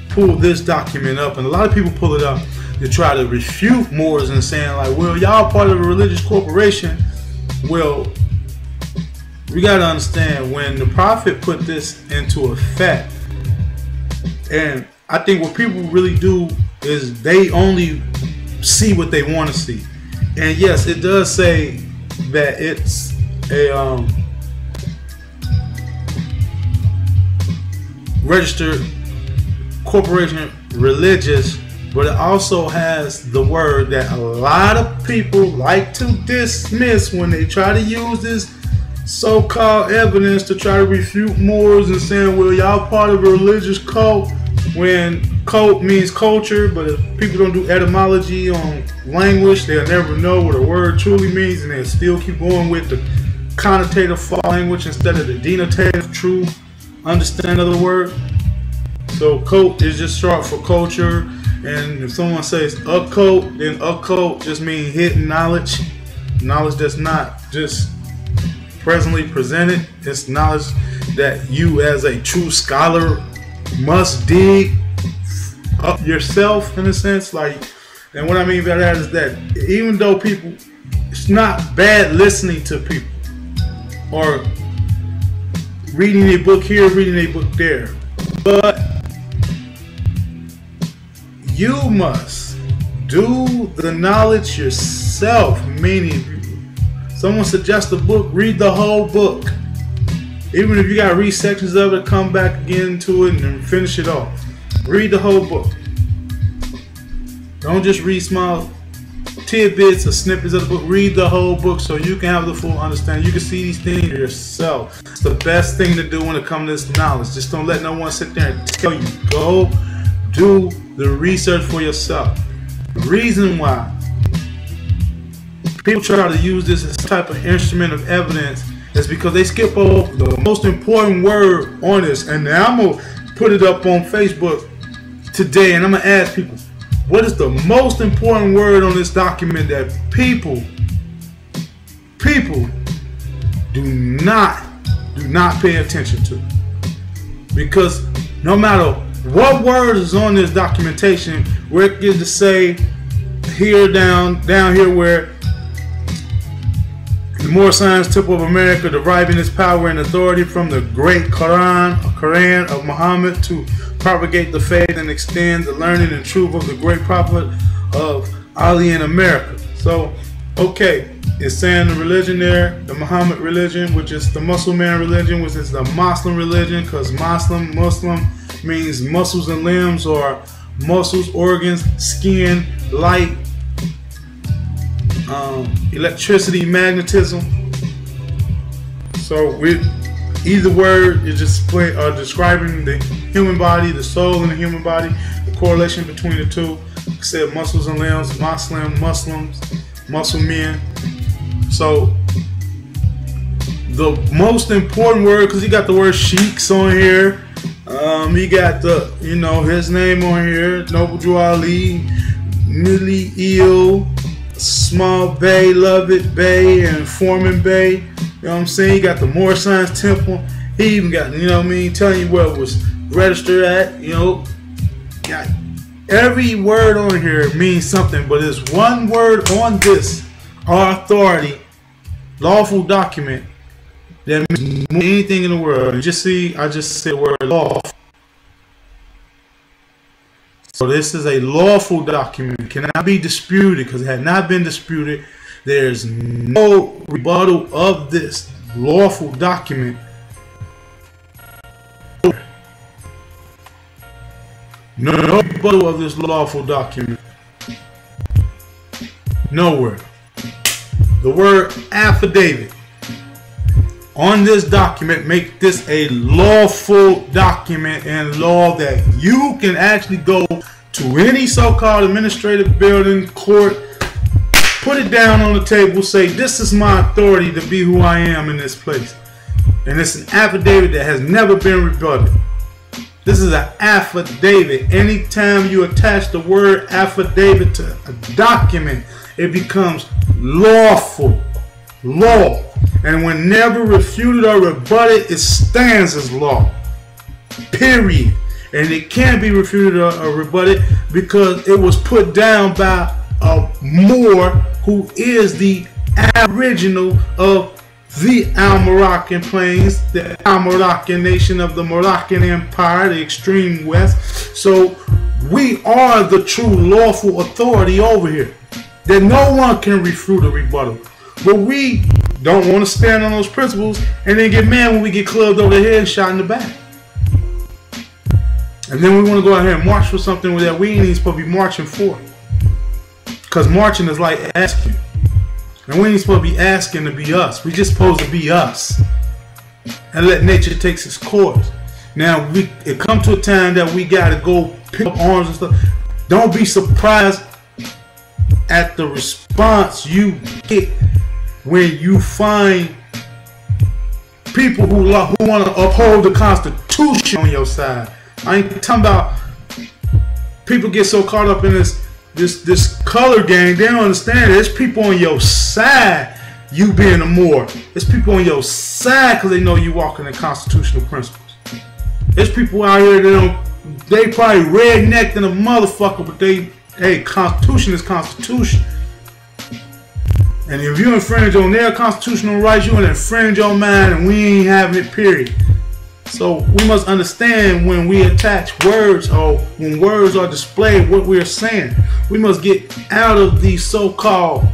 pull this document up, and a lot of people pull it up to try to refute Moors and saying like, well, y'all part of a religious corporation. Well, we got to understand, when the prophet put this into effect, and I think what people really do is they only see what they want to see. And yes, it does say that it's a registered corporation, religious, but it also has the word that a lot of people like to dismiss when they try to use this so-called evidence to try to refute Moors and saying, well, y'all part of a religious cult, when cult means culture. But if people don't do etymology on language, they'll never know what a word truly means, and they'll still keep going with the connotative language instead of the denotative true understanding of the word. So cult is just short for culture, and if someone says occult, then occult just means hidden knowledge, knowledge that's not just presently presented. It's knowledge that you as a true scholar must dig up yourself, in a sense. Like, and what I mean by that is that even though people, it's not bad listening to people or reading a book here, reading a book there, but you must do the knowledge yourself. Meaning, someone suggests a book, read the whole book. Even if you got to read sections of it, come back again to it and finish it off. Read the whole book. Don't just read small tidbits or snippets of the book. Read the whole book so you can have the full understanding. You can see these things yourself. It's the best thing to do when it comes to this knowledge. Just don't let no one sit there and tell you. Go do the research for yourself. The reason why people try to use this as a type of instrument of evidence is because they skip over the most important word on this. And now I'm going to put it up on Facebook today, and I'm going to ask people, what is the most important word on this document that people do not do not pay attention to. Because no matter what word is on this documentation, where it gets to say here down here where the Moorish Temple of America deriving its power and authority from the great Quran of Muhammad to propagate the faith and extend the learning and truth of the great prophet of Ali in America. So, okay, it's saying the religion there, the Muhammad religion, which is the Muslim religion, which is the Muslim religion, because Muslim means muscles and limbs, or muscles, organs, skin, light, electricity, magnetism. So either word is just describing the human body, the soul in the human body, the correlation between the two. Like I said, muscles and limbs, Muslims, muscle men. So the most important word, because he got the word sheiks on here. He got the, his name on here, Noble Drew Ali, Millie Eel, Small Bay, Lovett Bay, and Foreman Bay. You know what I'm saying? He got the Moorish Temple. He even got, telling you where it was registered at. Got every word on here means something, but there's one word on this, our authority, lawful document, that means more than anything in the world. And just see, I just said the word lawful. So this is a lawful document. It cannot be disputed, because it had not been disputed. There's no rebuttal of this lawful document. No rebuttal of this lawful document. Nowhere. The word affidavit on this document make this a lawful document and law that you can actually go to any so-called administrative building, court, put it down on the table, say, this is my authority to be who I am in this place. And it's an affidavit that has never been rebutted. This is an affidavit. Anytime you attach the word affidavit to a document, it becomes lawful. Law. And whenever refuted or rebutted, it stands as law. Period. And it can't be refuted or rebutted because it was put down by a Moor who is the original of the Al-Moroccan plains, the Al-Moroccan nation of the Moroccan Empire, the extreme west. So we are the true lawful authority over here that no one can refute or rebuttal. But we don't want to stand on those principles and then get mad when we get clubbed over the head and shot in the back. And then we want to go out here and march for something that we ain't even supposed to be marching for. Because marching is like asking. And we ain't supposed to be asking to be us. We just supposed to be us. And let nature take its course. Now, it come to a time that we got to go pick up arms and stuff. Don't be surprised at the response you get when you find people who want to uphold the Constitution on your side. I ain't talking about people get so caught up in this color game, they don't understand it. There's people on your side, you being a Moor. There's people on your side because they know you walking in constitutional principles. There's people out here that they probably rednecked in a motherfucker, but hey, Constitution is Constitution. And if you infringe on their constitutional rights, you will infringe on mine, and we ain't having it, period. So we must understand when we attach words or when words are displayed what we're saying. We must get out of these so-called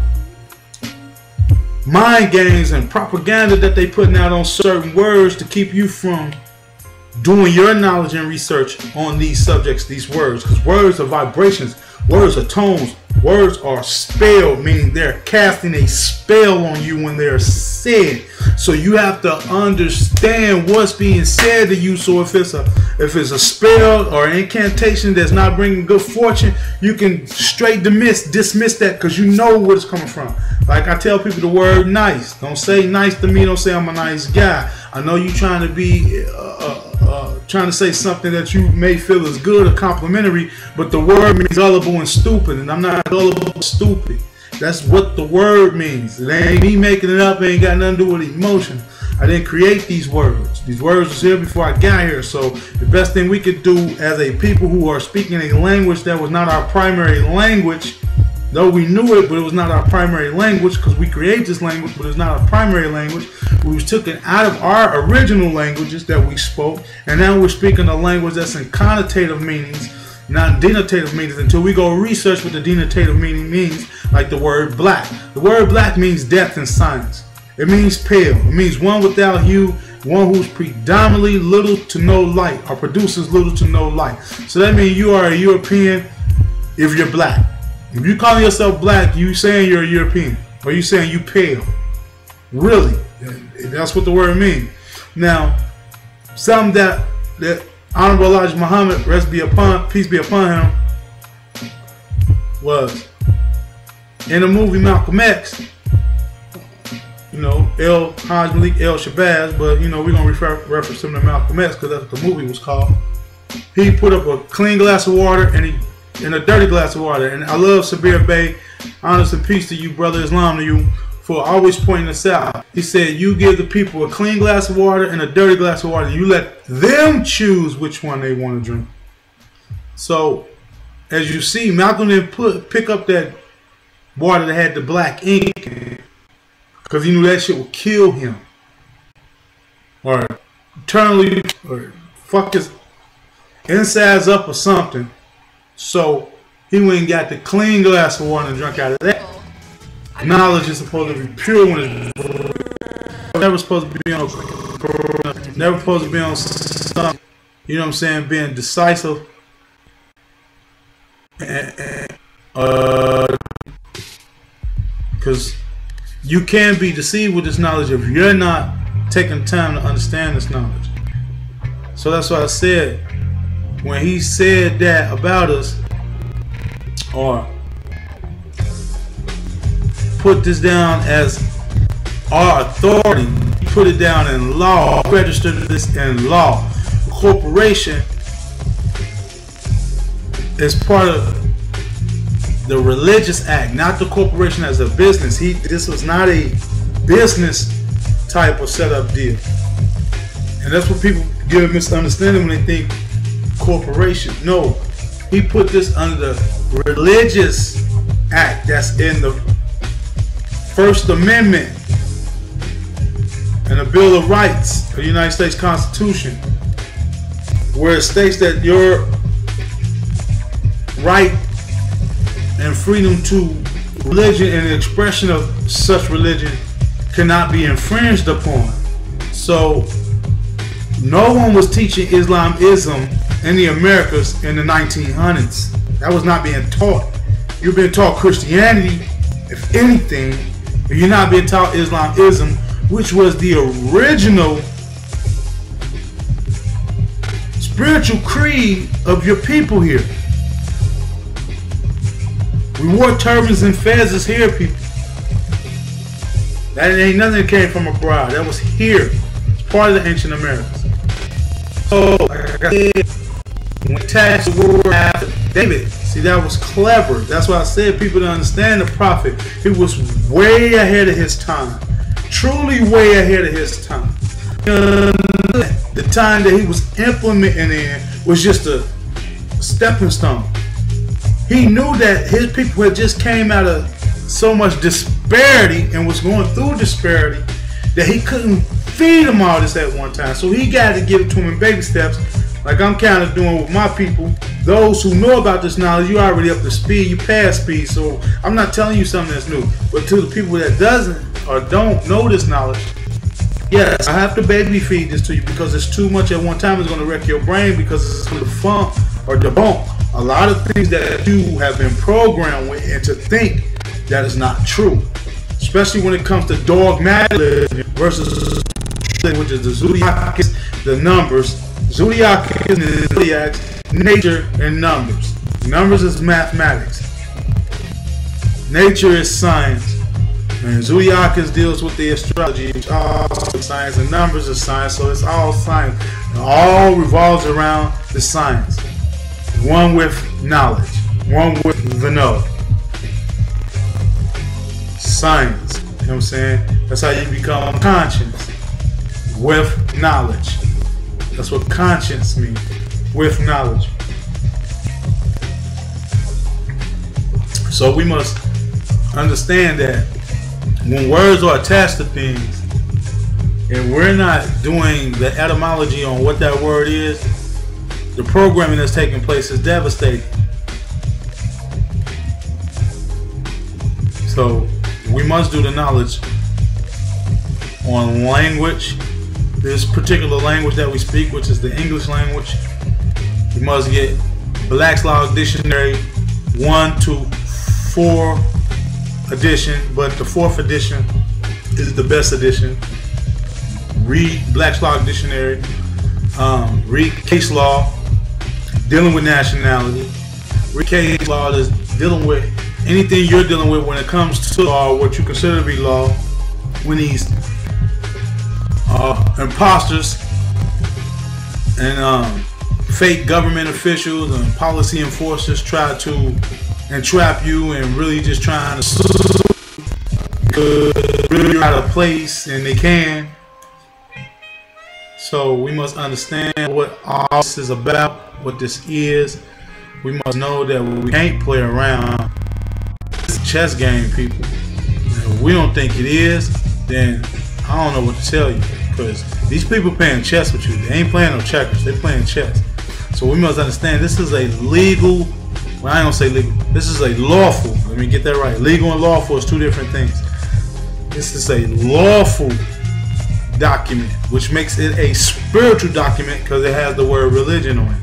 mind games and propaganda that they putting out on certain words to keep you from doing your knowledge and research on these subjects, these words. Because words are vibrations, words are tones, words are spelled, meaning they're casting a spell on you when they're said. So you have to understand what's being said to you. So if it's a spell or an incantation that's not bringing good fortune, you can straight dismiss that because you know where it's coming from. Like I tell people the word nice. Don't say nice to me. Don't say I'm a nice guy. I know you trying to be trying to say something that you may feel is good or complimentary, but the word means gullible and stupid, and I'm not gullible and stupid. That's what the word means. It ain't me making it up. It ain't got nothing to do with emotion. I didn't create these words. These words was here before I got here. So the best thing we could do as a people who are speaking a language that was not our primary language, though we knew it, but it was not our primary language, because we create this language, but it's not our primary language. We was taken out of our original languages that we spoke, and now we're speaking a language that's in connotative meanings, not denotative meanings, until we go research what the denotative meaning means, like the word black. The word black means death in science. It means pale. It means one without hue, one who's predominantly little to no light, or produces little to no light. So that means you are a European if you're black. If you call yourself black, you saying you're a European, or you saying you pale. Really, that's what the word means. Now, something that Honorable Elijah Muhammad, rest be upon, peace be upon him, was in the movie Malcolm X. You know, El Haj Malik El Shabazz, but you know we're gonna reference him to Malcolm X because that's what the movie was called. He put up a clean glass of water and a dirty glass of water. And I love Sabir Bey. Honest and peace to you, brother Islam, to you, for always pointing this out. He said, you give the people a clean glass of water and a dirty glass of water. You let them choose which one they want to drink. So, as you see, Malcolm didn't pick up that water that had the black ink in it, because he knew that shit would kill him. Or eternally, or fuck his insides up or something. So he went and got the clean glass of water and drank out of that. Knowledge is supposed to be pure when it's never supposed to be on, never supposed to be on something, you know what I'm saying, being decisive. Because you can be deceived with this knowledge if you're not taking time to understand this knowledge. So that's why I said, when he said that about us, or put this down as our authority, put it down in law, registered this in law. Corporation is part of the religious act, not the corporation as a business. This was not a business type of setup deal. And that's what people give a misunderstanding when they think corporation. No, he put this under the religious act that's in the First Amendment and the Bill of Rights of the United States Constitution, where it states that your right and freedom to religion and the expression of such religion cannot be infringed upon. So no one was teaching Islamism in the Americas in the 1900s. That was not being taught. You're being taught Christianity, if anything, if you're not being taught Islamism, which was the original spiritual creed of your people here. We wore turbans and fezzes here, people. That ain't nothing that came from abroad. That was here. It's part of the ancient Americas. So, like I said, when we attach the word after David, see, that was clever. That's why I said people to understand the prophet. He was way ahead of his time. Truly way ahead of his time. The time that he was implementing in was just a stepping stone. He knew that his people had just came out of so much disparity and was going through disparity that he couldn't feed them all this at one time. So he got to give it to them in baby steps, like I'm kind of doing with my people. Those who know about this knowledge, you already up to speed, you past speed. So I'm not telling you something that's new. But to the people that doesn't or don't know this knowledge, yes, I have to baby feed this to you, because it's too much at one time. It's going to wreck your brain, because it's going to funk or debunk a lot of things that you have been programmed with and to think that is not true. Especially when it comes to dogmatic versus, which is the zodiac, the numbers. Zodiac is the zodiac, nature and numbers. Numbers is mathematics. Nature is science. And zodiac deals with the astrology, which also science, and numbers is science. So it's all science. It all revolves around the science. One with knowledge, one with vanilla. Science, you know what I'm saying? That's how you become conscious. with knowledge. That's what conscience means, with knowledge. So we must understand that when words are attached to things, and we're not doing the etymology on what that word is, the programming that's taking place is devastating. So we must do the knowledge on language, this particular language that we speak, which is the English language. We must get Black's Law Dictionary 1 to 4 edition, but the 4th edition is the best edition. Read Black's Law Dictionary, read case law dealing with nationality, read case law that's dealing with anything you're dealing with when it comes to law, what you consider to be law, when these imposters and fake government officials and policy enforcers try to entrap you and really just trying to really out of place, and they can. So we must understand what all this is about, what this is. We must know that we can't play around. It's a chess game, people. If we don't think it is, then I don't know what to tell you, because these people playing chess with you. They ain't playing no checkers. They playing chess. So we must understand this is a legal. Well, I ain't gonna say legal. This is a lawful. Let me get that right. Legal and lawful is two different things. This is a lawful document, which makes it a spiritual document because it has the word religion on it.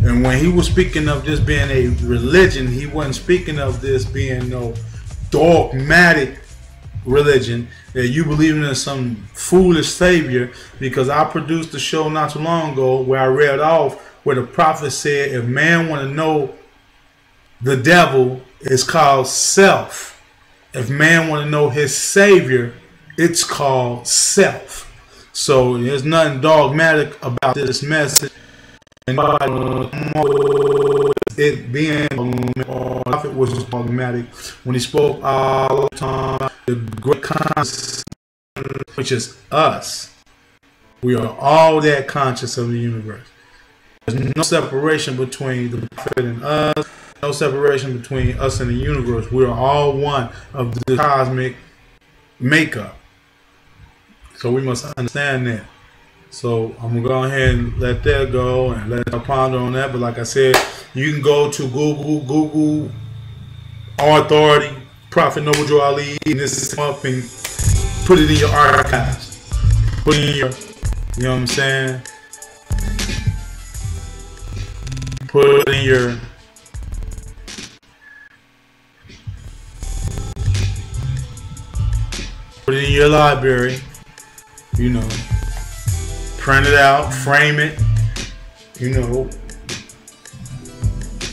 And when he was speaking of this being a religion, he wasn't speaking of this being no dogmatic religion that you believe in some foolish savior. Because I produced a show not too long ago where I read off where the prophet said if man want to know the devil, it's called self. If man want to know his savior, it's called self. So there's nothing dogmatic about this message. And it being the prophet was dogmatic when he spoke all the time. The great conscience, which is us. We are all that conscious of the universe. There's no separation between the prophet and us. No separation between us and the universe. We are all one of the cosmic makeup. So we must understand that. So I'm gonna go ahead and let that go and let y'all ponder on that. But like I said, you can go to Google Our Authority, Prophet Noble Joe Ali, and this up and put it in your archives. Put it in your, you know what I'm saying? Put it in your library, you know, print it out, frame it, you know,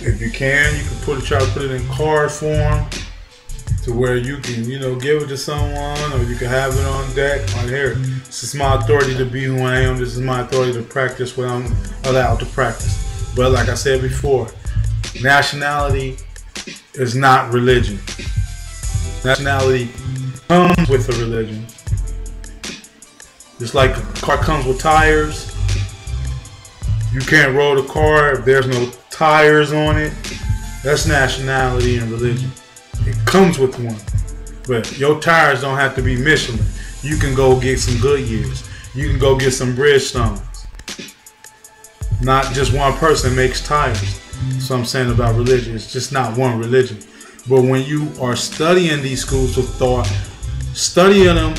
if you can try to put it in card form to where you can, you know, give it to someone, or you can have it on deck. Right here, this is my authority to be who I am. This is my authority to practice what I'm allowed to practice. But like I said before, nationality is not religion. Nationality comes with a religion. Just like a car comes with tires, you can't roll the car if there's no tires on it. That's nationality and religion. It comes with one. But your tires don't have to be Michelin. You can go get some Goodyears. You can go get some Bridgestones. Not just one person makes tires. So I'm saying about religion, it's just not one religion. But when you are studying these schools of thought, study them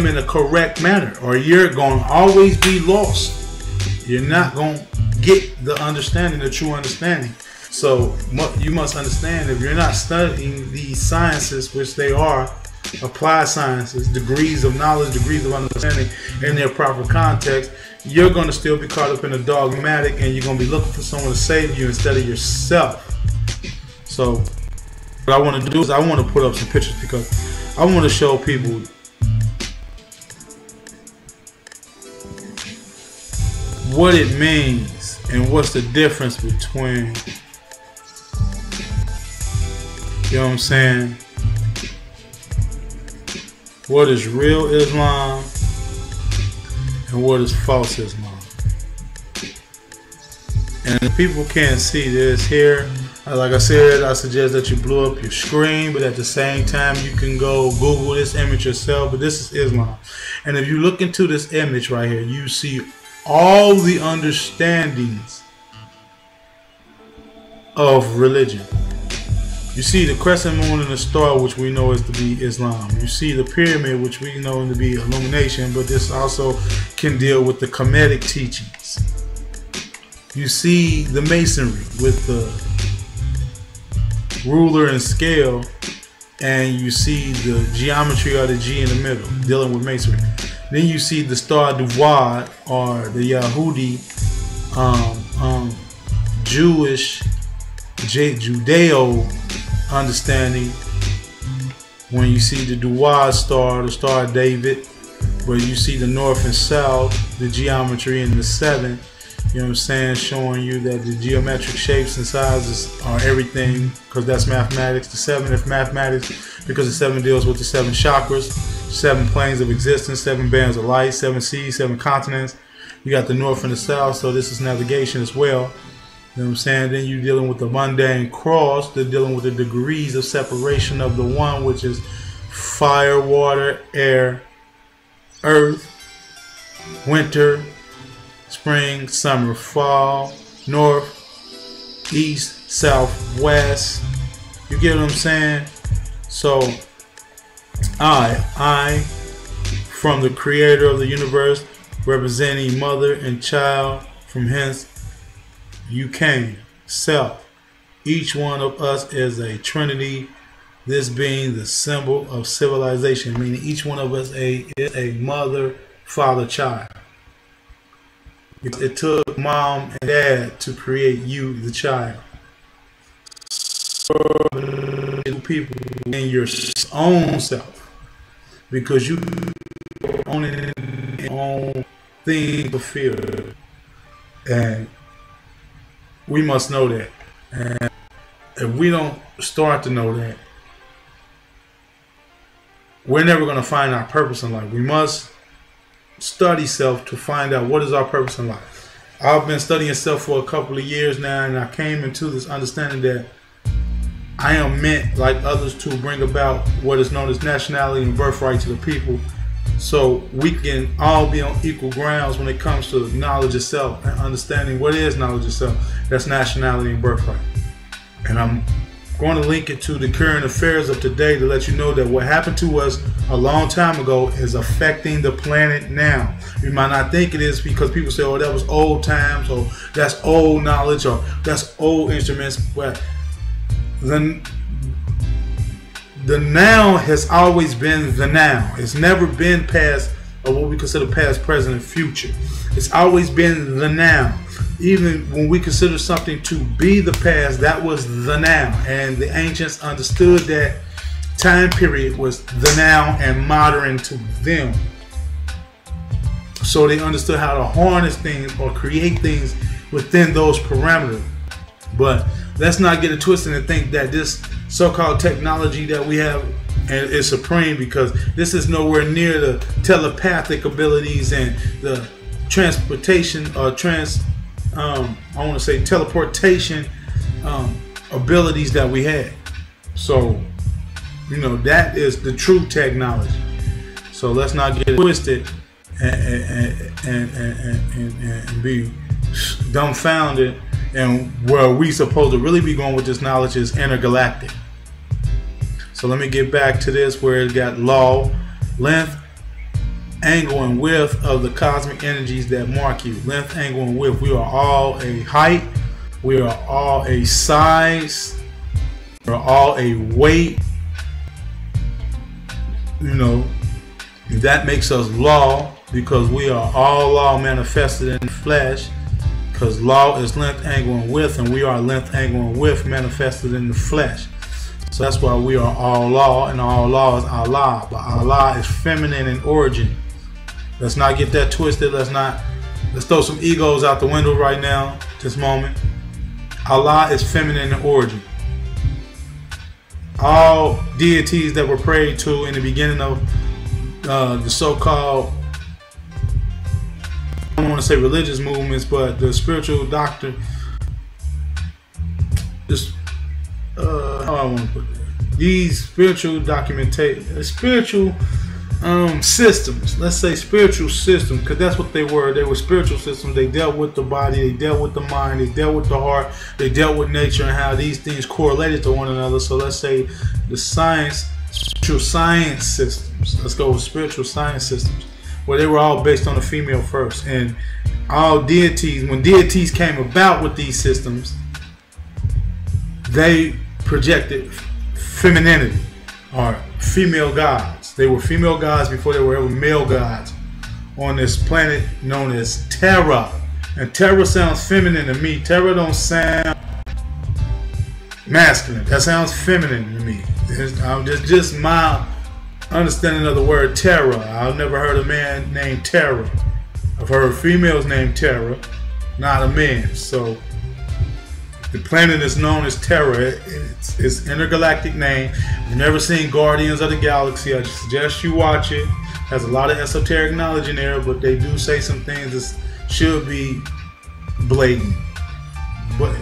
in a correct manner, or you're going to always be lost. You're not going to get the understanding, the true understanding. So you must understand, if you're not studying these sciences, which they are applied sciences, degrees of knowledge, degrees of understanding in their proper context, you're going to still be caught up in the dogmatic, and you're going to be looking for someone to save you instead of yourself. So what I want to do is I want to put up some pictures, because I want to show people what it means and what's the difference between, you know what I'm saying, what is real Islam and what is false Islam. And if people can't see this here, like I said, I suggest that you blow up your screen, but at the same time you can go Google this image yourself. But this is Islam. And if you look into this image right here, you see all the understandings of religion. You see the crescent moon and the star, which we know is to be Islam. You see the pyramid, which we know to be illumination, but this also can deal with the Kemetic teachings. You see the masonry with the ruler and scale, and you see the geometry of the G in the middle, dealing with masonry. Then you see the Star Duwad, or the Yahudi, Jewish, Judeo understanding. When you see the Duwad star, the Star of David, where you see the north and south, the geometry in the 7. You know what I'm saying? Showing you that the geometric shapes and sizes are everything, because that's mathematics. The 7 is mathematics, because the 7 deals with the 7 chakras, 7 planes of existence, 7 bands of light, 7 seas, 7 continents. You got the north and the south, so this is navigation as well. You know what I'm saying? Then you're dealing with the mundane cross. They're dealing with the degrees of separation of the one, which is fire, water, air, earth, winter, spring, summer, fall, north, east, south, west. You get what I'm saying? So I, from the creator of the universe, representing mother and child, from hence you came, self. Each one of us is a trinity, this being the symbol of civilization, meaning each one of us is a mother, father, child. It took mom and dad to create you, the child. People in your own self, because you own your own thing to feel, and we must know that. And if we don't start to know that, we're never going to find our purpose in life. We must study self to find out what is our purpose in life. I've been studying self for a couple of years now, and I came into this understanding that I am meant, like others, to bring about what is known as nationality and birthright to the people, so we can all be on equal grounds when it comes to knowledge of self and understanding what is knowledge of self. That's nationality and birthright. And I'm going to link it to the current affairs of today to let you know that what happened to us a long time ago is affecting the planet now. You might not think it is, because people say, oh, that was old times, or that's old knowledge, or that's old instruments. But the now has always been the now. It's never been past, or what we consider past, present, and future. It's always been the now. Even when we consider something to be the past, that was the now. And the ancients understood that time period was the now and modern to them. So they understood how to harness things or create things within those parameters. But let's not get it twisted and think that this so-called technology that we have is supreme, because this is nowhere near the telepathic abilities and the transportation or I want to say teleportation abilities that we had. So, you know, that is the true technology. So let's not get it twisted and be dumbfounded. And where we supposed to really be going with this knowledge is intergalactic. So let me get back to this, where it got law, length, angle, and width of the cosmic energies that mark you. Length, angle, and width. We are all a height. We are all a size. We are all a weight. You know, that makes us law, because we are all law manifested in the flesh. Because law is length, angle, and width, and we are length, angle, and width manifested in the flesh. So that's why we are all law, and all law is Allah. But Allah is feminine in origin. Let's not get that twisted. Let's throw some egos out the window right now, this moment. Allah is feminine in origin. All deities that were prayed to in the beginning of the so-called want to say religious movements, but the spiritual doctrine, this, how I want to put it, these spiritual spiritual systems, let's say spiritual systems, because that's what they were. They were spiritual systems. They dealt with the body, they dealt with the mind, they dealt with the heart, they dealt with nature and how these things correlated to one another. So let's say the spiritual science systems, let's go with spiritual science systems, where they were all based on the female first. And all deities, when deities came about with these systems, they projected femininity or female gods. They were female gods before they were ever male gods on this planet known as Terra. And Terra sounds feminine to me. Terra don't sound masculine. That sounds feminine to me. Just my understanding of the word Terra. I've never heard a man named Terra. I've heard females named Terra, not a man. So the planet is known as Terra. It's intergalactic name. You've never seen Guardians of the Galaxy. I suggest you watch it. Has a lot of esoteric knowledge in there, but they do say some things that should be blatant. But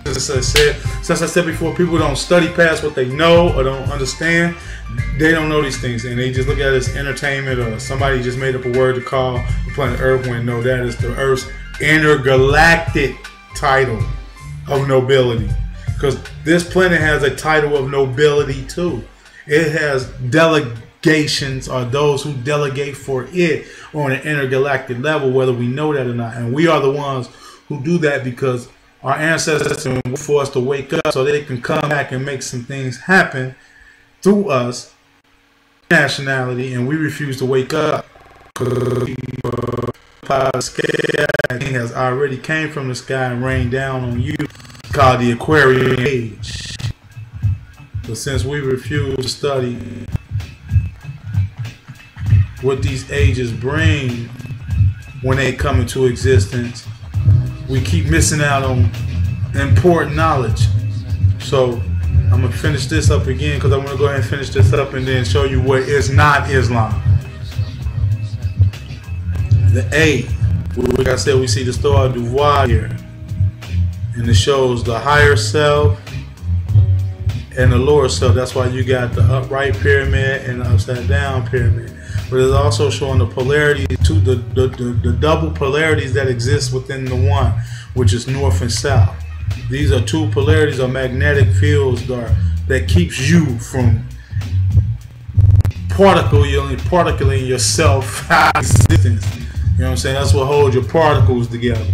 as I said before, people don't study past what they know or don't understand. They don't know these things, and they just look at it as entertainment, or somebody just made up a word to call the planet Earth, when no, that is the Earth's intergalactic title of nobility. Because this planet has a title of nobility too. It has delegations, or those who delegate for it on an intergalactic level, whether we know that or not. And we are the ones who do that because our ancestors were for us to wake up so they can come back and make some things happen through us, nationality, and we refuse to wake up. Has already came from the sky and rained down on you, called the Aquarian Age. But since we refuse to study what these ages bring when they come into existence, we keep missing out on important knowledge. So I'm going to finish this up again, because I want to go ahead and finish this up and then show you what is not Islam. The A, like I said, we see the Star du Voir here, and it shows the higher self and the lower self. That's why you got the upright pyramid and the upside down pyramid. But it's also showing the polarities, the double polarities that exist within the one, which is north and south. These are two polarities or magnetic fields that keeps you from particling yourself out of existence. You know what I'm saying? That's what holds your particles together.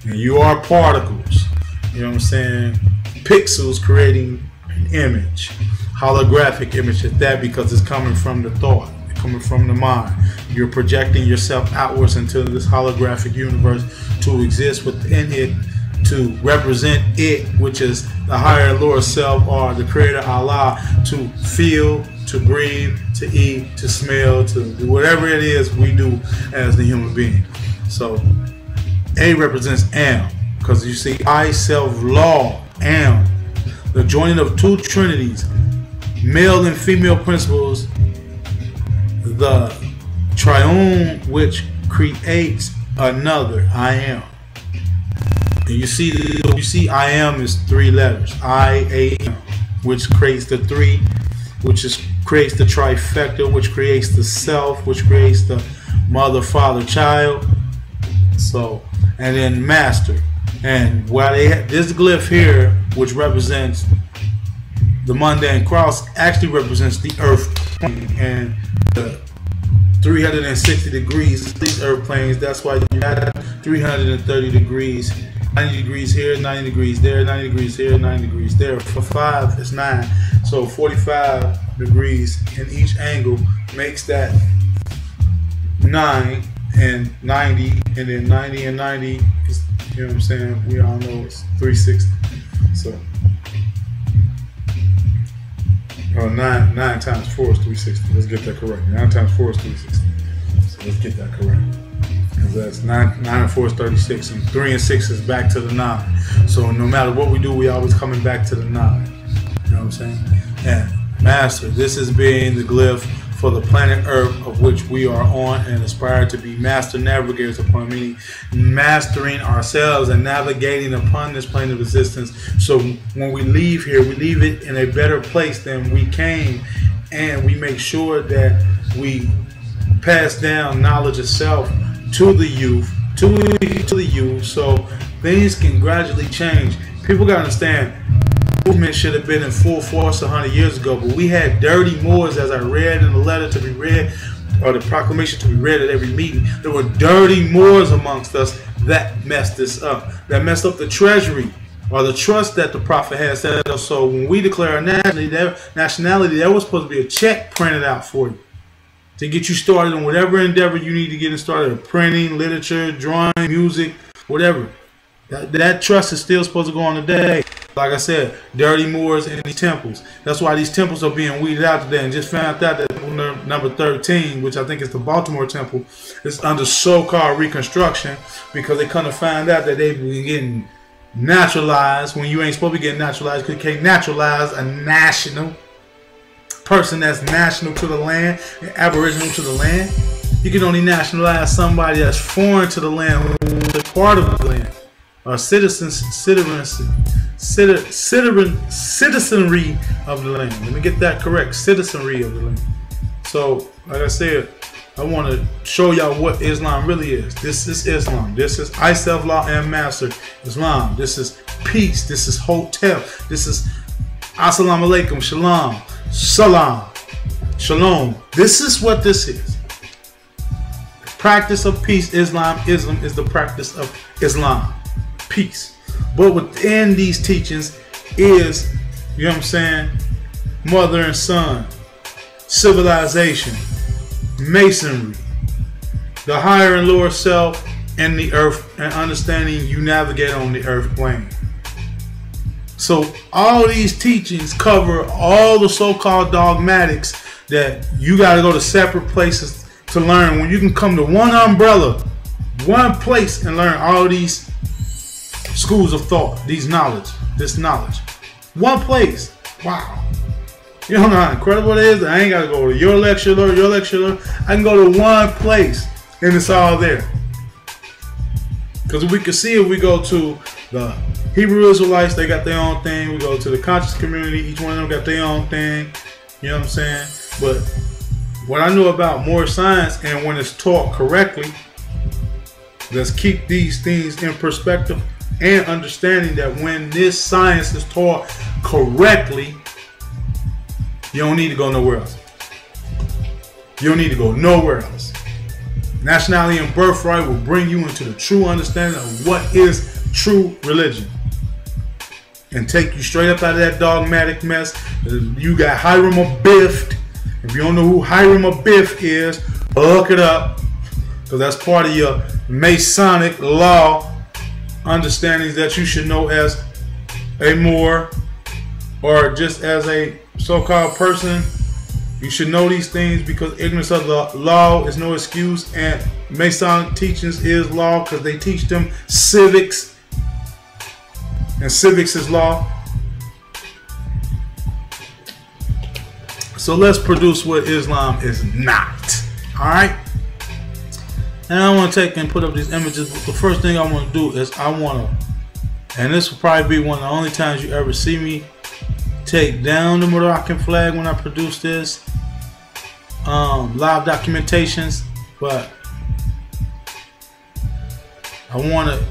And you are particles. You know what I'm saying? Pixels creating an image, holographic image at that, because it's coming from the thought, it's coming from the mind. You're projecting yourself outwards into this holographic universe to exist within it, to represent it, which is the higher and lower self, or the creator Allah, to feel, to breathe, to eat, to smell, to do whatever it is we do as the human being. So A represents Am, because you see I, self, law, Am, the joining of two trinities, male and female principles, the triune which creates another, I am. And you see I am is three letters, I, A, M, which creates the three, which creates the trifecta, which creates the self, which creates the mother, father, child. So, and then master. And while they have this glyph here, which represents the mundane cross, actually represents the earth plane and the 360 degrees, these earth planes. That's why you got 330 degrees, 90 degrees here, 90 degrees there, 90 degrees here, 90 degrees there. For 5 is 9, so 45 degrees in each angle makes that 9 and 90, and then 90 and 90 is, you know what I'm saying, we all know it's 360. So 9 times 4 is 360. Let's get that correct. 9 times 4 is 360. So let's get that correct. Because that's 9 and 4 is 36, and 3 and 6 is back to the 9. So no matter what we do, we always coming back to the 9. You know what I'm saying? And master, this is being the glyph for the planet Earth, of which we are on and aspire to be master navigators upon, meaning mastering ourselves and navigating upon this plane of existence. So when we leave here, we leave it in a better place than we came, and we make sure that we pass down knowledge itself to the youth, to the youth, so things can gradually change. People gotta understand, movement should have been in full force 100 years ago, but we had dirty Moors, as I read in the letter to be read, or the proclamation to be read at every meeting. There were dirty Moors amongst us that messed this up, that messed up the treasury or the trust that the prophet had set up. So when we declare our nationality, there was supposed to be a check printed out for you to get you started in whatever endeavor you need to get started: printing, literature, drawing, music, whatever. That trust is still supposed to go on today. Like I said, dirty Moors in these temples. That's why these temples are being weeded out today. And just found out that number 13, which I think is the Baltimore temple, is under so-called reconstruction, because they kind of find out that they've been getting naturalized when you ain't supposed to be getting naturalized, because you can't naturalize a national person that's national to the land and aboriginal to the land. You can only nationalize somebody that's foreign to the land, who's a part of the land, or citizenry of the land. Let me get that correct. Citizenry of the land. So, like I said, I want to show y'all what Islam really is. This is Islam. This is I, self, law, and master Islam. This is peace. This is hotel. This is assalamu alaikum, shalom, salam, shalom. This is what this is. Practice of peace. Islam is the practice of Islam. Peace. But within these teachings is, you know what I'm saying, mother and son, civilization, masonry, the higher and lower self, and the earth, and understanding you navigate on the earth plane. So all these teachings cover all the so-called dogmatics that you got to go to separate places to learn, when you can come to one umbrella, one place, and learn all these schools of thought, this knowledge. One place. Wow. You don't know how incredible it is? I ain't got to go to your lecturer. I can go to one place and it's all there. Because we can see, if we go to the Hebrew Israelites, they got their own thing. We go to the conscious community, each one of them got their own thing. You know what I'm saying? But what I know about more science, and when it's taught correctly, let's keep these things in perspective, and understanding that when this science is taught correctly, you don't need to go nowhere else. You don't need to go nowhere else. Nationality and Birthright will bring you into the true understanding of what is true religion, and take you straight up out of that dogmatic mess. You got Hiram Abiff. If you don't know who Hiram Abiff is, look it up, because that's part of your Masonic law understandings that you should know as a Moor, or just as a so-called person. You should know these things, because ignorance of the law is no excuse, and Masonic teachings is law, because they teach them civics, and civics is law. So let's produce what Islam is not. Alright? And I want to take and put up these images. But the first thing I want to do is I want to, and this will probably be one of the only times you ever see me take down the Moroccan flag when I produce this live documentations, but I want to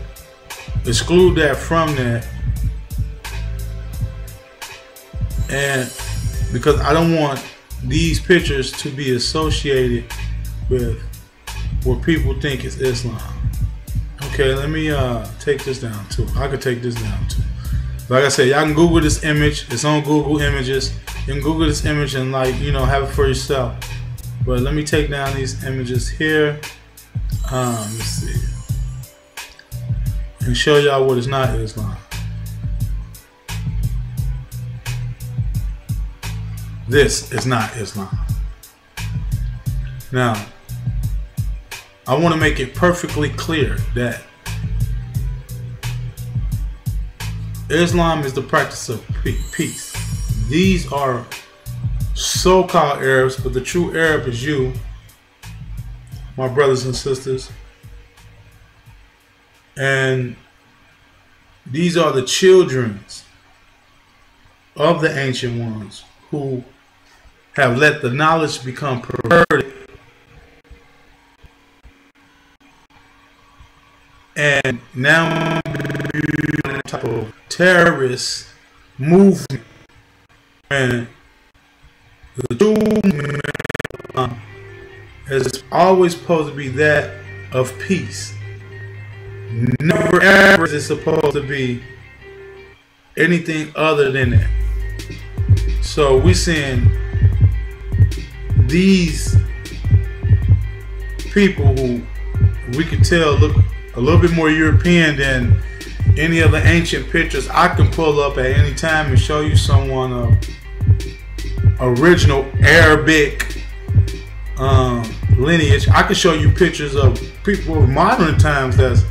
exclude that from that, and because I don't want these pictures to be associated with what people think is Islam. Okay, let me take this down too. I could take this down too. Like I said, y'all can Google this image. It's on Google Images. You can Google this image and, like, you know, have it for yourself. But let me take down these images here. Let's see. And show y'all what is not Islam. This is not Islam. Now, I want to make it perfectly clear that Islam is the practice of peace. These are so-called Arabs, but the true Arab is you, my brothers and sisters. And these are the children of the ancient ones who have let the knowledge become perverted and now a type of terrorist movement. And the true is always supposed to be that of peace. Never ever is it supposed to be anything other than that. So we're seeing these people who we can tell look a little bit more European than any of the ancient pictures I can pull up at any time and show you someone of original Arabic lineage. I can show you pictures of people of modern times that's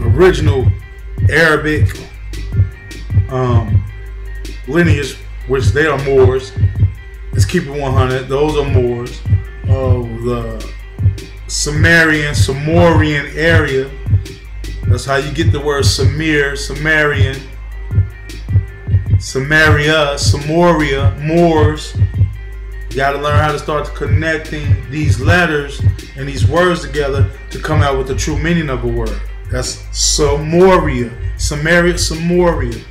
original Arabic lineage, which they are Moors. Let's keep it 100. Those are Moors of the Sumerian area. That's how you get the word Sumerian, Samaria, Samoria, Moors. You got to learn how to start connecting these letters and these words together to come out with the true meaning of a word. That's Samoria, Samaria, Samoria,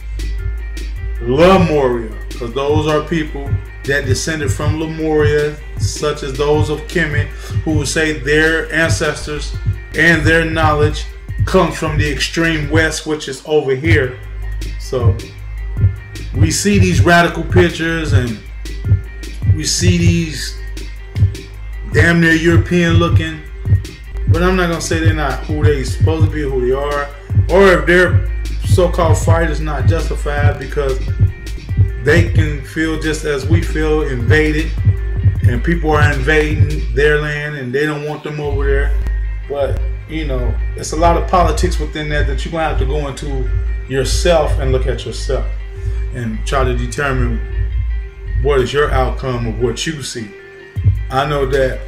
Lemuria, because those are people that descended from Lemuria, such as those of Kemet, who would say their ancestors and their knowledge comes from the extreme west, which is over here. So we see these radical pictures and we see these damn near European looking, but I'm not gonna say they're not who they supposed to be, who they are, or if their so-called fight is not justified because they can feel just as we feel, invaded, and people are invading their land and they don't want them over there. But you know, it's a lot of politics within that you're gonna have to go into yourself and look at yourself and try to determine what is your outcome of what you see. I know that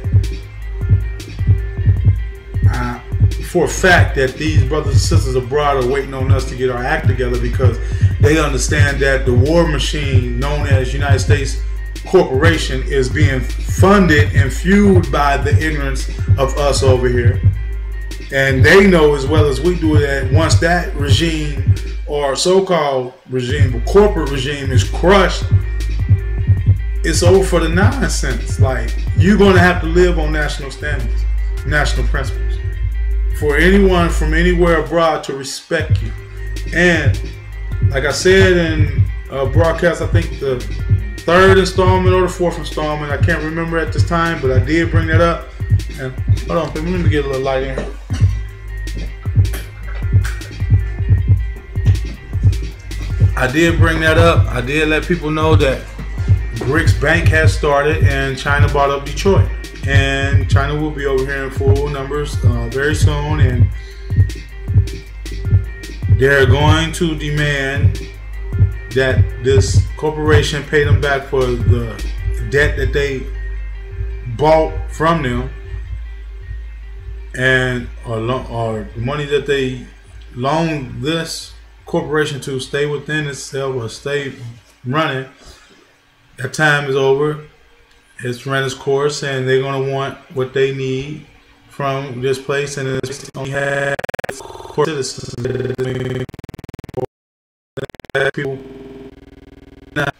for a fact that these brothers and sisters abroad are waiting on us to get our act together because they understand that the war machine known as United States Corporation is being funded and fueled by the ignorance of us over here. And they know as well as we do that once that regime or so-called regime or corporate regime is crushed, it's over for the nonsense. Like, you're going to have to live on national standards, national principles, for anyone from anywhere abroad to respect you. And like I said in a broadcast, I think the 3rd installment or the 4th installment, I can't remember at this time, but I did bring that up. And hold on, let me get a little light in. I did bring that up. I did let people know that BRICS Bank has started and China bought up Detroit. And China will be over here in full numbers very soon. And they're going to demand that this corporation pay them back for the debt that they bought from them, and or the money that they loaned this corporation to stay within itself or stay running. That time is over. It's run its course, and they're going to want what they need from this place, and it's only have citizens. People not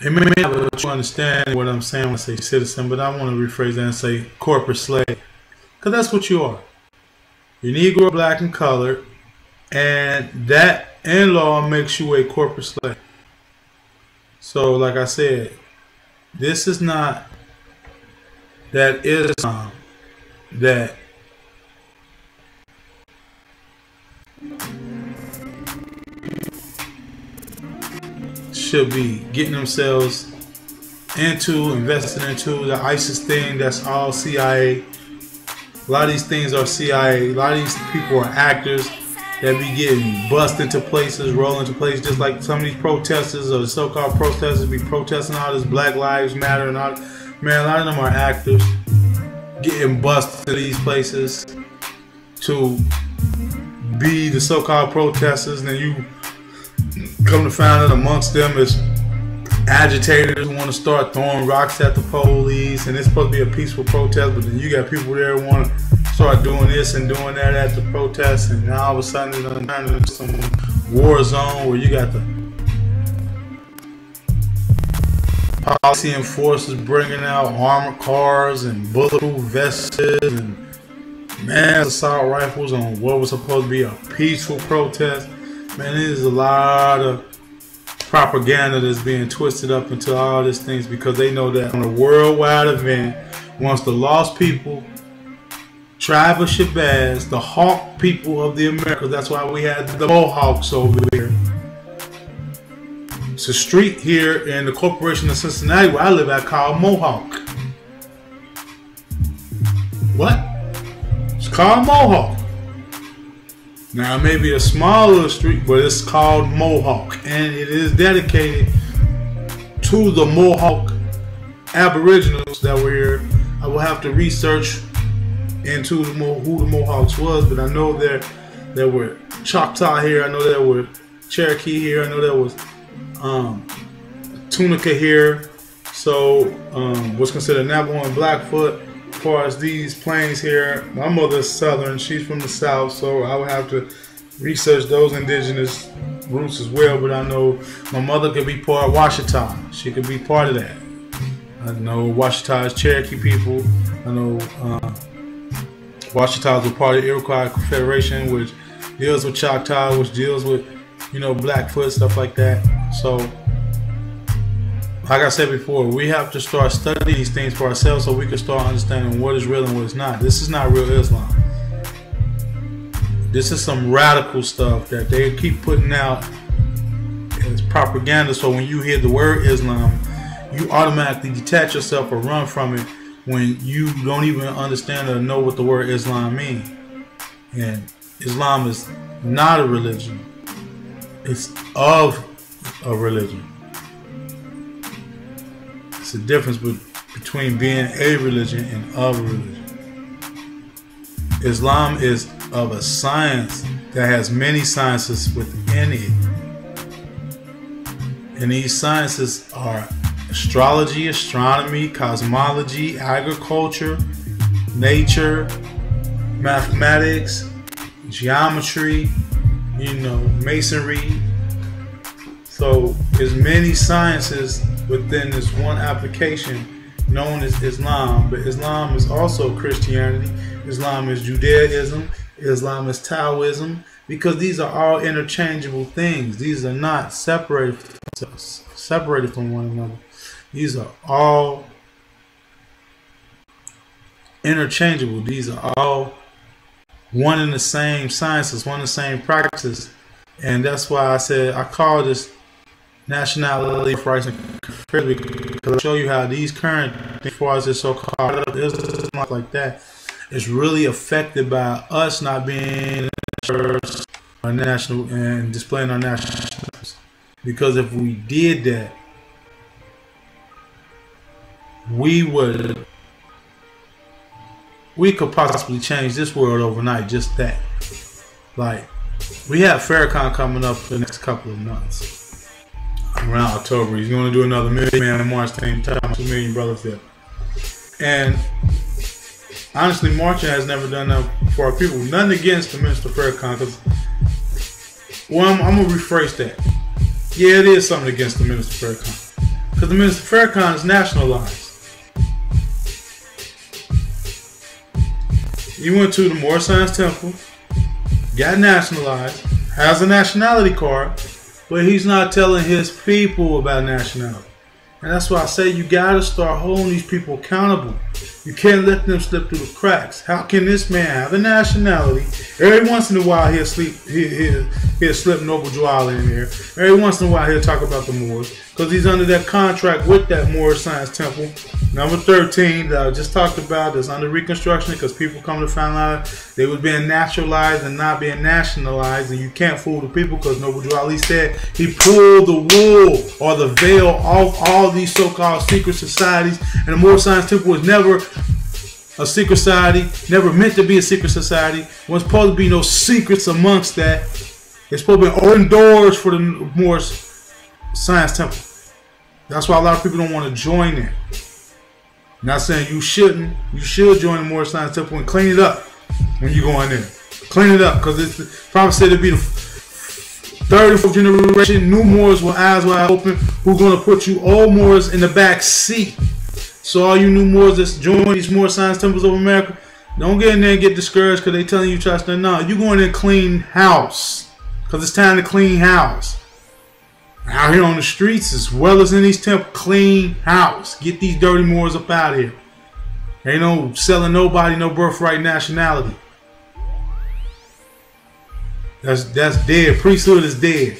they may not understand what I'm saying when I say citizen, but I want to rephrase that and say corporate slave, because that's what you are. You're Negro, black, and colored, and that in law makes you a corporate slave. So, like I said, this is not that Islam that should be getting themselves into, invested into the ISIS thing. That's all CIA. A lot of these things are CIA. A lot of these people are actors that be getting bust into places, roll into places, just like some of these protesters or the so-called protesters be protesting all this Black Lives Matter and all. Man, a lot of them are actors getting busted to these places to be the so-called protesters, and then you come to find out amongst them is agitators who want to start throwing rocks at the police, and it's supposed to be a peaceful protest, but then you got people there who want to start doing this and doing that at the protest, and now all of a sudden it's going to turn into some war zone where you got the policy enforcers bringing out armored cars and bulletproof vests and mass assault rifles on what was supposed to be a peaceful protest. Man, there's a lot of propaganda that's being twisted up into all these things because they know that on a worldwide event, once the lost people, tribe of Shabazz, the Hawk people of the Americas, that's why we had the Mohawks over there. It's a street here in the corporation of Cincinnati where I live at called Mohawk. What? It's called Mohawk. Now it may be a smaller street, but it's called Mohawk, and it is dedicated to the Mohawk Aboriginals that were here. I will have to research into who the Mohawks was, but I know there were Choctaw here. I know there were Cherokee here. I know there was Tunica here. So what's considered Navajo and Blackfoot. As far as these plains here, my mother's Southern, she's from the South, so I would have to research those indigenous roots as well. But I know my mother could be part of Washita. She could be part of that. I know Washita is Cherokee people. I know Washita is a part of the Iroquois Confederation, which deals with Choctaw, which deals with, you know, Blackfoot, stuff like that. So, like I said before, we have to start studying these things for ourselves so we can start understanding what is real and what is not. This is not real Islam. This is some radical stuff that they keep putting out as propaganda. So when you hear the word Islam, you automatically detach yourself or run from it when you don't even understand or know what the word Islam means. And Islam is not a religion. It's of a religion. It's the difference between being a religion and of a religion. Islam is of a science that has many sciences within it. And these sciences are astrology, astronomy, cosmology, agriculture, nature, mathematics, geometry, you know, masonry. So there's many sciences within this one application known as Islam. But Islam is also Christianity. Islam is Judaism. Islam is Taoism. Because these are all interchangeable things. These are not separated from one another. These are all interchangeable. These are all one and the same sciences, one and the same practices. And that's why I said I call this nationality, birthright, and confederate, because I show you how these current, as far as this so-called Islam like that, is really affected by us not being our national and displaying our nationals. Because if we did that, we could possibly change this world overnight. Just that. Like, we have Farrakhan coming up for the next couple of months. Around October, he's going to do another Million March thing, 2 million brothers there. And honestly, marching has never done that for our people. Nothing against the Minister Farrakhan, because, well, I'm going to rephrase that. Yeah, it is something against the Minister Farrakhan, because the Minister Farrakhan is nationalized. He went to the Moore Science Temple, got nationalized, has a nationality card, but he's not telling his people about nationality. And that's why I say you gotta start holding these people accountable. You can't let them slip through the cracks. How can this man have a nationality? Every once in a while he'll slip Noble Jawala in there. Every once in a while he'll talk about the Moors. because he's under that contract with that Moorish Science Temple. Number 13 that I just talked about is under reconstruction because people come to find out they was being naturalized and not being nationalized, and you can't fool the people because Noble Ali said he pulled the wool or the veil off all these so-called secret societies, and the Moorish Science Temple was never a secret society, never meant to be a secret society. Wasn't supposed to be no secrets amongst that. It's supposed to be open doors for the Moorish Science Temple. That's why a lot of people don't want to join it. Not saying you shouldn't. You should join the Moorish Science Temple and clean it up when you go in there. Clean it up, because it's probably said to be the third or fourth generation new Moors with eyes wide open who's going to put you old Moors in the back seat. So all you new Moors that's join these Moorish Science Temples of America, don't get in there and get discouraged because they telling you trust them. No, you go in there and clean house, because it's time to clean house. Out here on the streets as well as in these temples, clean house. Get these dirty Moors up out of here. Ain't no selling nobody no birthright nationality. That's dead. Priesthood is dead.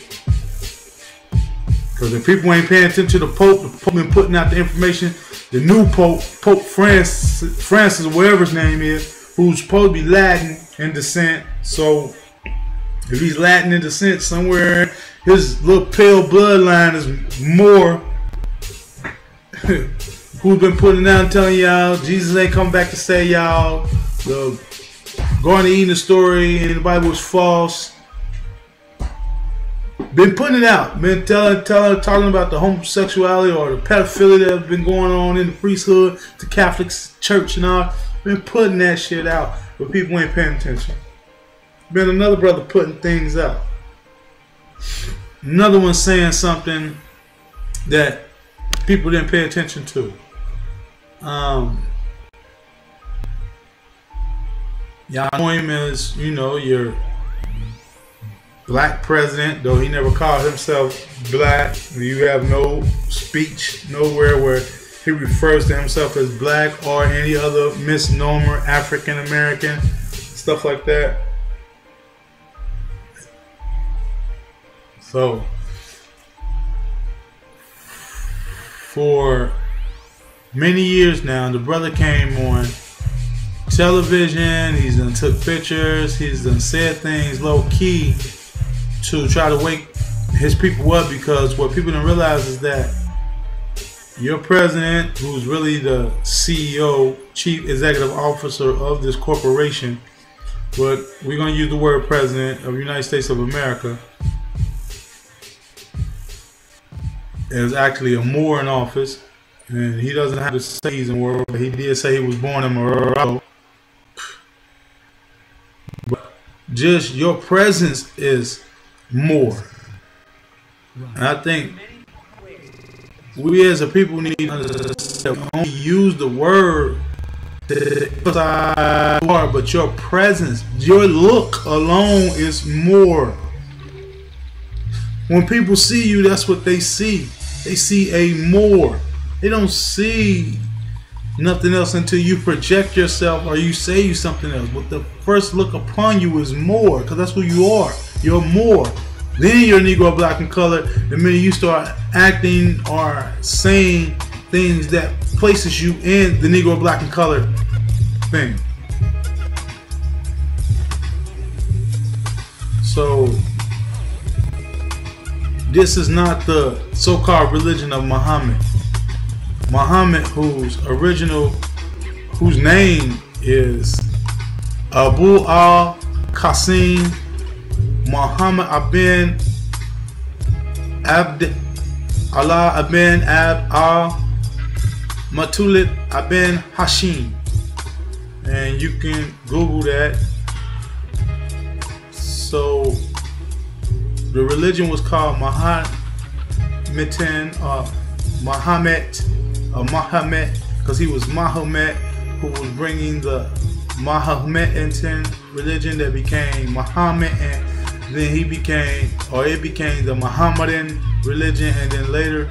Because if people ain't paying attention to the Pope been putting out the information. The new Pope, Pope Francis, whatever his name is, who's supposed to be Latin in descent. So if he's Latin in descent somewhere, his little pale bloodline is more who's been putting out and telling y'all Jesus ain't come back to say y'all the Garden of Eden story in the Bible is false. Been putting it out, been talking about the homosexuality or the pedophilia that's been going on in the priesthood, the Catholic Church and all. Been putting that shit out, but people ain't paying attention. Been another brother putting things out. Another one saying something that people didn't pay attention to. Y'all know him as, you know, your black president, though he never called himself black. You have no speech nowhere where he refers to himself as black or any other misnomer, African American, stuff like that. So, for many years now, the brother came on television, he's done took pictures, he's done said things low key to try to wake his people up, because what people don't realize is that your president, who's really the CEO, chief executive officer of this corporation, but we're going to use the word president of the United States of America, is actually a Moor in office, and he doesn't have to say he's in the world, but he did say he was born in Morocco. But just your presence is more. And I think we as a people need to understand we only use the word but your presence, your look alone is more. When people see you, that's what they see. They see a more. They don't see nothing else until you project yourself or you say you something else. But the first look upon you is more, because that's who you are. You're more. Then you're Negro, black, and colored. The minute you start acting or saying things that places you in the Negro, black, and colored thing. So this is not the so-called religion of Muhammad. Muhammad, whose name is Abu al-Qasim Muhammad ibn Abd Allah ibn Abd al-Muttalib ibn Hashim, and you can Google that. So the religion was called Mohammedan, Muhammad, because he was Mahomet, who was bringing the Mohammedan religion that became Muhammad, and then it became the Mohammedan religion, and then later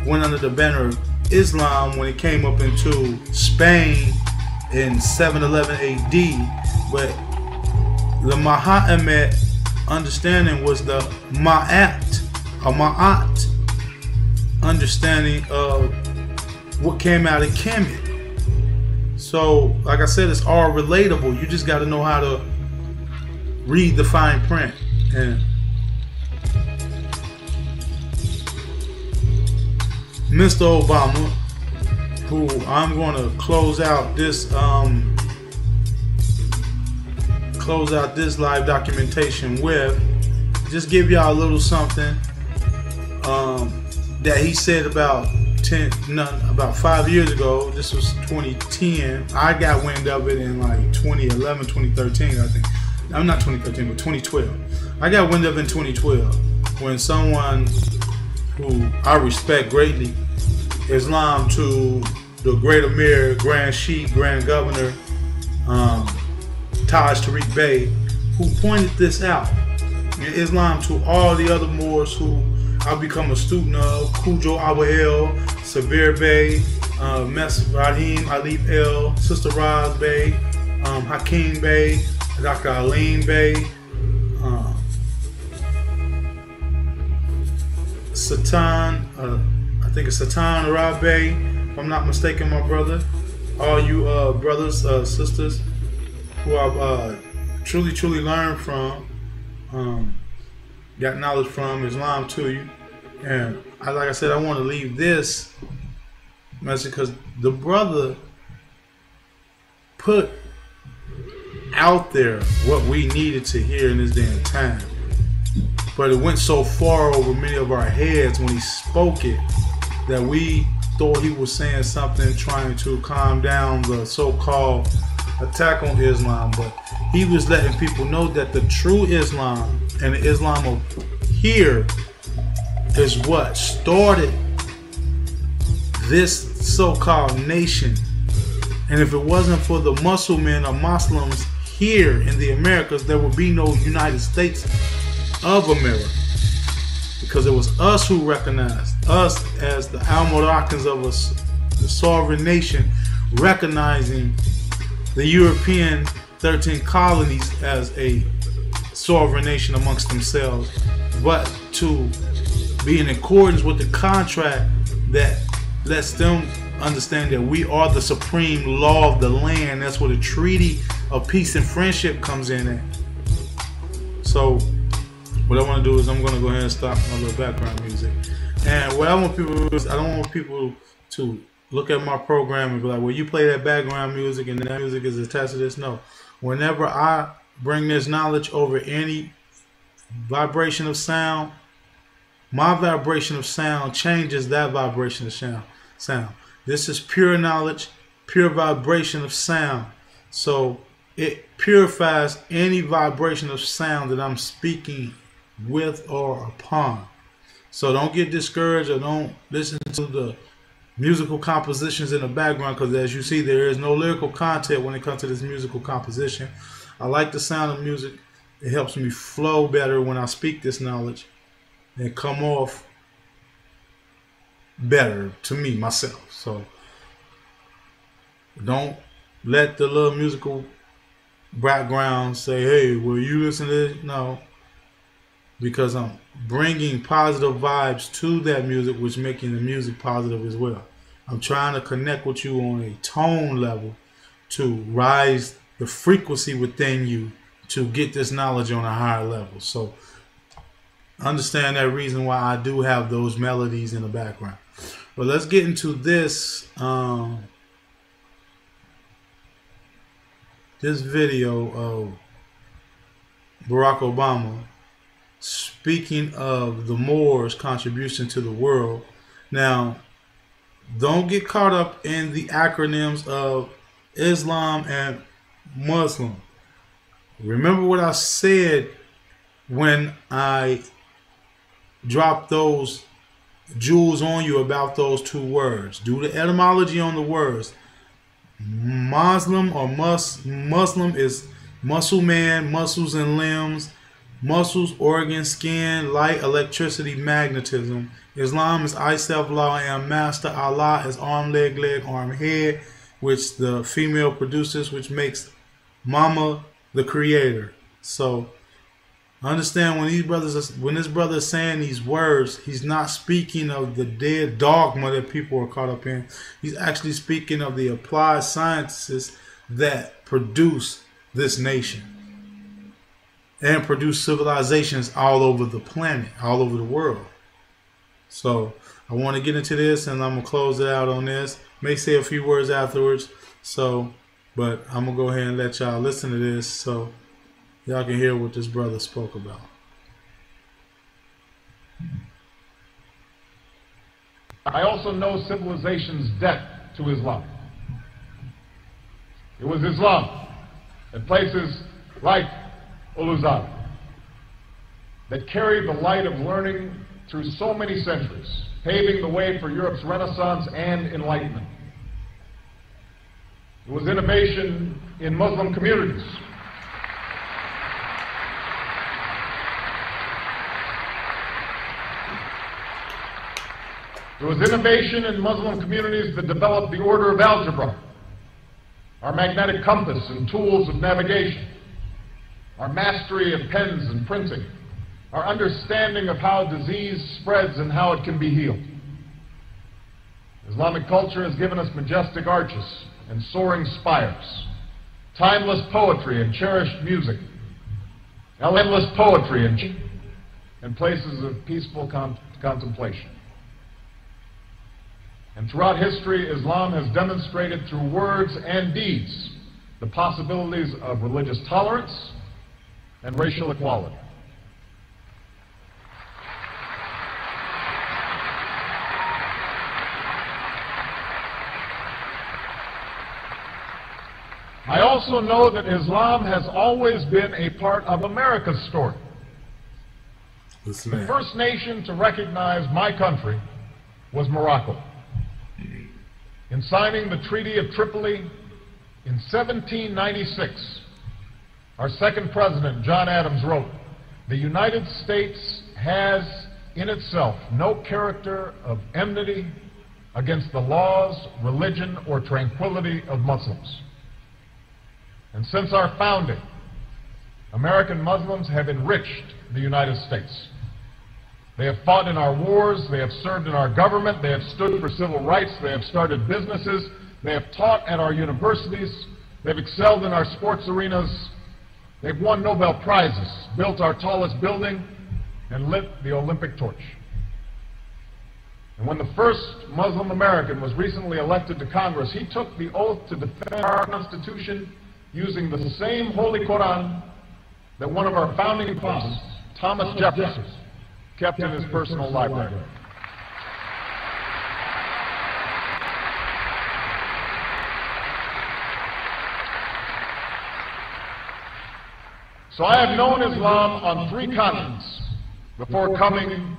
went under the banner of Islam when it came up into Spain in 711 AD. But the understanding of what came out of Kemet. So, like I said, it's all relatable. You just got to know how to read the fine print. And Mr. Obama, who I'm going to close out this live documentation with, just give y'all a little something that he said about 5 years ago. This was 2010. I got wind of it in like 2011, 2013, I think. I'm not 2013, but 2012. I got wind of it in 2012 when someone who I respect greatly, Islam to the Great Emir, Grand Sheikh, Grand Governor, Taj Tariq Bey, who pointed this out. And Islam to all the other Moors who I've become a student of, Cujo Awel, Sabir Bey, Mes Rahim Alif El, Sister Raz Bey, Hakeem Bey, Dr. Aline Bey, Satan, I think it's Satan Arab Bey, if I'm not mistaken, my brother. All you brothers, sisters who I've truly learned from, got knowledge from Islam to you. And like I said, I want to leave this message because the brother put out there what we needed to hear in this damn time. But it went so far over many of our heads when he spoke it that we thought he was saying something trying to calm down the so-called attack on Islam. But he was letting people know that the true Islam and the Islam of here is what started this so-called nation. And if it wasn't for the Muslims or Muslims here in the Americas, there would be no United States of America, because it was us who recognized us as the Al-Moroccans of us, the sovereign nation, recognizing the European 13 colonies as a sovereign nation amongst themselves, but to be in accordance with the contract that lets them understand that we are the supreme law of the land. That's where the Treaty of Peace and Friendship comes in at. So what I want to do is I'm going to go ahead and stop my little background music. And what I want people to do is I don't want people to look at my program and be like, well, you play that background music and that music is attached to this. No. Whenever I bring this knowledge over any vibration of sound, my vibration of sound changes that vibration of sound. This is pure knowledge, pure vibration of sound. So it purifies any vibration of sound that I'm speaking with or upon. So don't get discouraged or don't listen to the musical compositions in the background, because as you see, there is no lyrical content when it comes to this musical composition. I like the sound of music. It helps me flow better when I speak this knowledge and come off better to me, myself. So don't let the little musical background say, hey, will you listen to this? No, because I'm bringing positive vibes to that music, which making the music positive as well. I'm trying to connect with you on a tone level to rise the frequency within you to get this knowledge on a higher level. So understand that reason why I do have those melodies in the background. But let's get into this this video of Barack Obama speaking of the Moors' contribution to the world. Now, don't get caught up in the acronyms of Islam and Muslim. Remember what I said when I dropped those jewels on you about those two words. Do the etymology on the words. Muslim or Muslim is muscle man, muscles and limbs, muscles, organs, skin, light, electricity, magnetism. Islam is I, self, law, I am master. Allah is arm, leg, arm, head, which the female produces, which makes Mama the creator. So Understand when this brother is saying these words, he's not speaking of the dead dogma that people are caught up in. He's actually speaking of the applied sciences that produce this nation and produce civilizations all over the planet, all over the world. So I want to get into this, and I'm gonna close it out on this. May say a few words afterwards. So, but I'm gonna go ahead and let y'all listen to this so y'all can hear what this brother spoke about. I also know civilization's debt to Islam. It was Islam in places like Uluzar that carried the light of learning through so many centuries, paving the way for Europe's Renaissance and Enlightenment. It was innovation in Muslim communities. There was innovation in Muslim communities that developed the order of algebra, our magnetic compass and tools of navigation, our mastery of pens and printing, our understanding of how disease spreads and how it can be healed. Islamic culture has given us majestic arches and soaring spires, timeless poetry and cherished music, endless poetry and places of peaceful contemplation. And throughout history, Islam has demonstrated through words and deeds the possibilities of religious tolerance and racial equality. I also know that Islam has always been a part of America's story. The first nation to recognize my country was Morocco. In signing the Treaty of Tripoli in 1796, our second president, John Adams, wrote, "The United States has in itself no character of enmity against the laws, religion, or tranquility of Muslims." And since our founding, American Muslims have enriched the United States. They have fought in our wars, they have served in our government, they have stood for civil rights, they have started businesses, they have taught at our universities, they've excelled in our sports arenas, they've won Nobel Prizes, built our tallest building, and lit the Olympic torch. And when the first Muslim American was recently elected to Congress, he took the oath to defend our Constitution using the same Holy Quran that one of our founding fathers, Thomas Jefferson, kept in his personal library. So I have known Islam on 3 continents before coming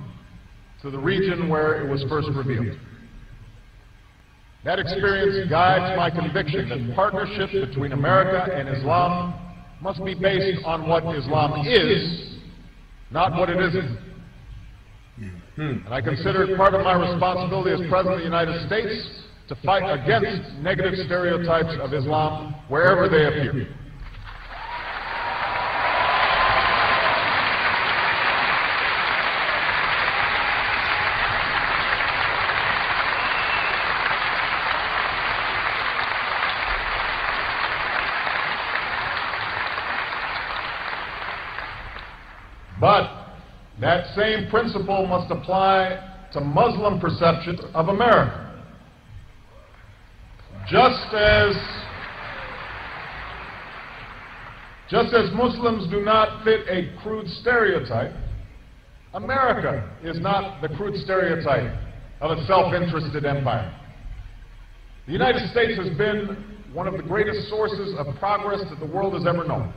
to the region where it was first revealed. That experience guides my conviction that partnership between America and Islam must be based on what Islam is, not what it isn't. And I consider it part of my responsibility as President of the United States to fight against negative stereotypes of Islam wherever they appear. But that same principle must apply to Muslim perceptions of America. Just as Muslims do not fit a crude stereotype, America is not the crude stereotype of a self-interested empire. The United States has been one of the greatest sources of progress that the world has ever known.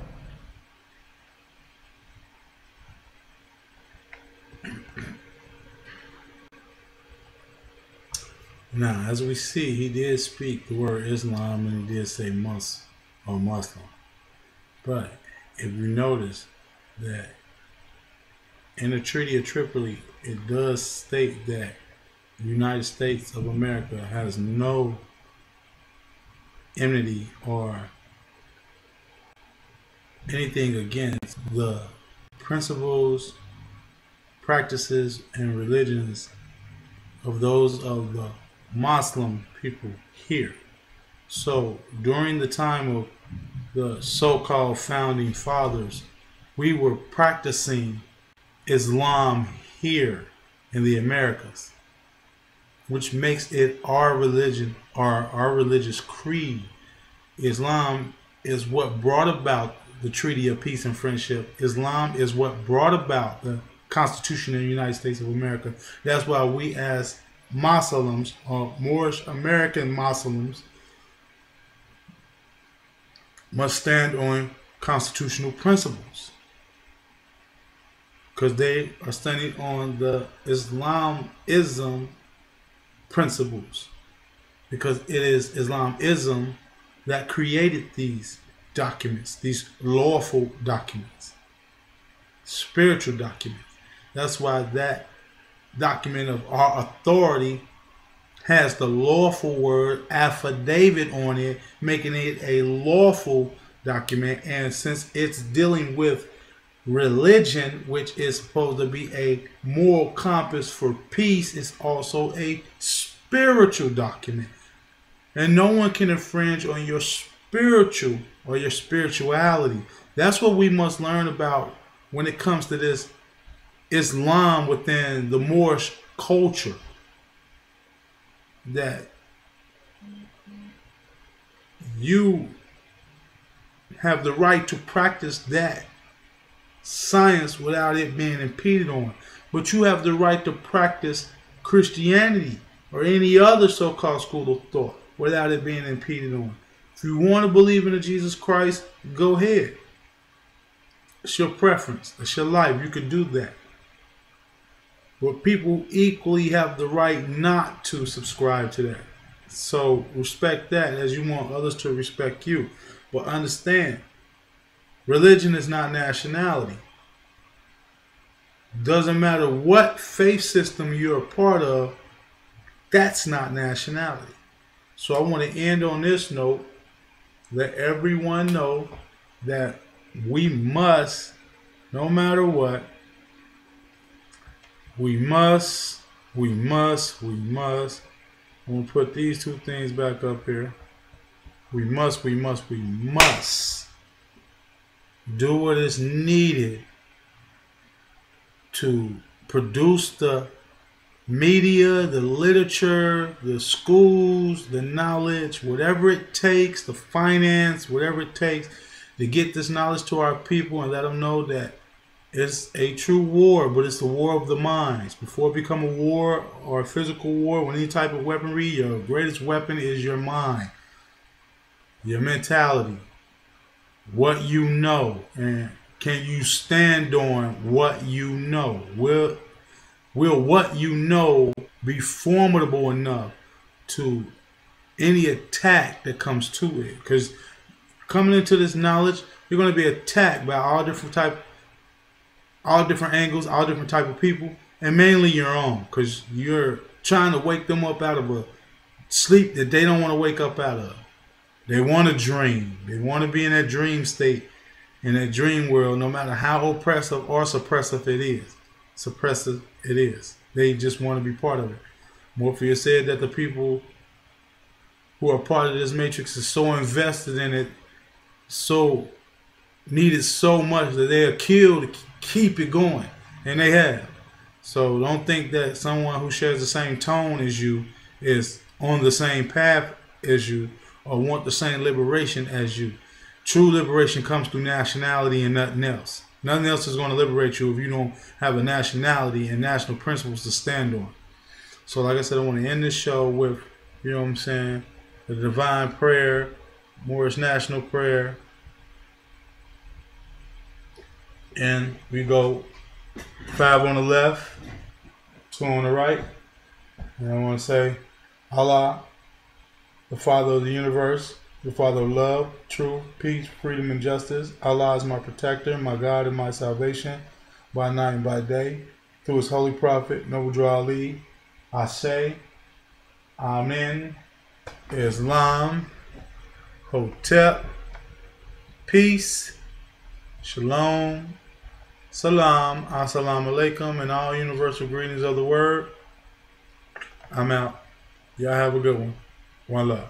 Now, as we see, he did speak the word Islam and he did say Muslim. But if you notice that in the Treaty of Tripoli, it does state that the United States of America has no enmity or anything against the principles, practices, and religions of those of the Muslim people here. So during the time of the so-called founding fathers, we were practicing Islam here in the Americas, which makes it our religion, our religious creed. Islam is what brought about the Treaty of Peace and Friendship. Islam is what brought about the Constitution of the United States of America. That's why we as Muslims, or Moorish American Muslims, must stand on constitutional principles, because they are standing on the Islamism principles, because it is Islamism that created these documents, these lawful documents, spiritual documents. That's why that document of our authority has the lawful word affidavit on it, making it a lawful document. And since it's dealing with religion, which is supposed to be a moral compass for peace, it's also a spiritual document. And no one can infringe on your spiritual or your spirituality. That's what we must learn about when it comes to this Islam within the Moorish culture. That you have the right to practice that science without it being impeded on. But you have the right to practice Christianity or any other so-called school of thought without it being impeded on. If you want to believe in a Jesus Christ, go ahead. It's your preference. It's your life. You can do that. But people equally have the right not to subscribe to that. So respect that as you want others to respect you. But understand, religion is not nationality. Doesn't matter what faith system you're a part of, that's not nationality. So I want to end on this note. Let everyone know that we must, no matter what, we must. I'm going to put these two things back up here. We must do what is needed to produce the media, the literature, the schools, the knowledge, whatever it takes, the finance, whatever it takes to get this knowledge to our people and let them know that it's a true war, but it's the war of the minds. Before it become a war or a physical war with any type of weaponry, your greatest weapon is your mind, your mentality, what you know, and can you stand on what you know? Will what you know be formidable enough to any attack that comes to it? Because coming into this knowledge, you're going to be attacked by all different angles, all different type of people, and mainly your own, because you're trying to wake them up out of a sleep that they don't want to wake up out of. They want to dream. They want to be in that dream state, in that dream world, no matter how oppressive or suppressive it is. They just want to be part of it. Morpheus said that the people who are part of this matrix is so invested in it, so needed so much that they'll kill to keep it going, and they have. So don't think that someone who shares the same tone as you is on the same path as you or want the same liberation as you. True liberation comes through nationality and nothing else. Nothing else is going to liberate you if you don't have a nationality and national principles to stand on. So like I said, I want to end this show with, you know what I'm saying, the divine prayer, Moorish national prayer. And we go 5 on the left, 2 on the right. And I want to say, Allah, the Father of the universe, the Father of love, truth, peace, freedom, and justice. Allah is my protector, my God, and my salvation, by night and by day. Through his holy prophet, Noble Drew Ali, I say, Amen, Islam, Hotep, peace, Shalom, Salam, assalamu alaikum, and all universal greetings of the word. I'm out. Y'all have a good one. One love.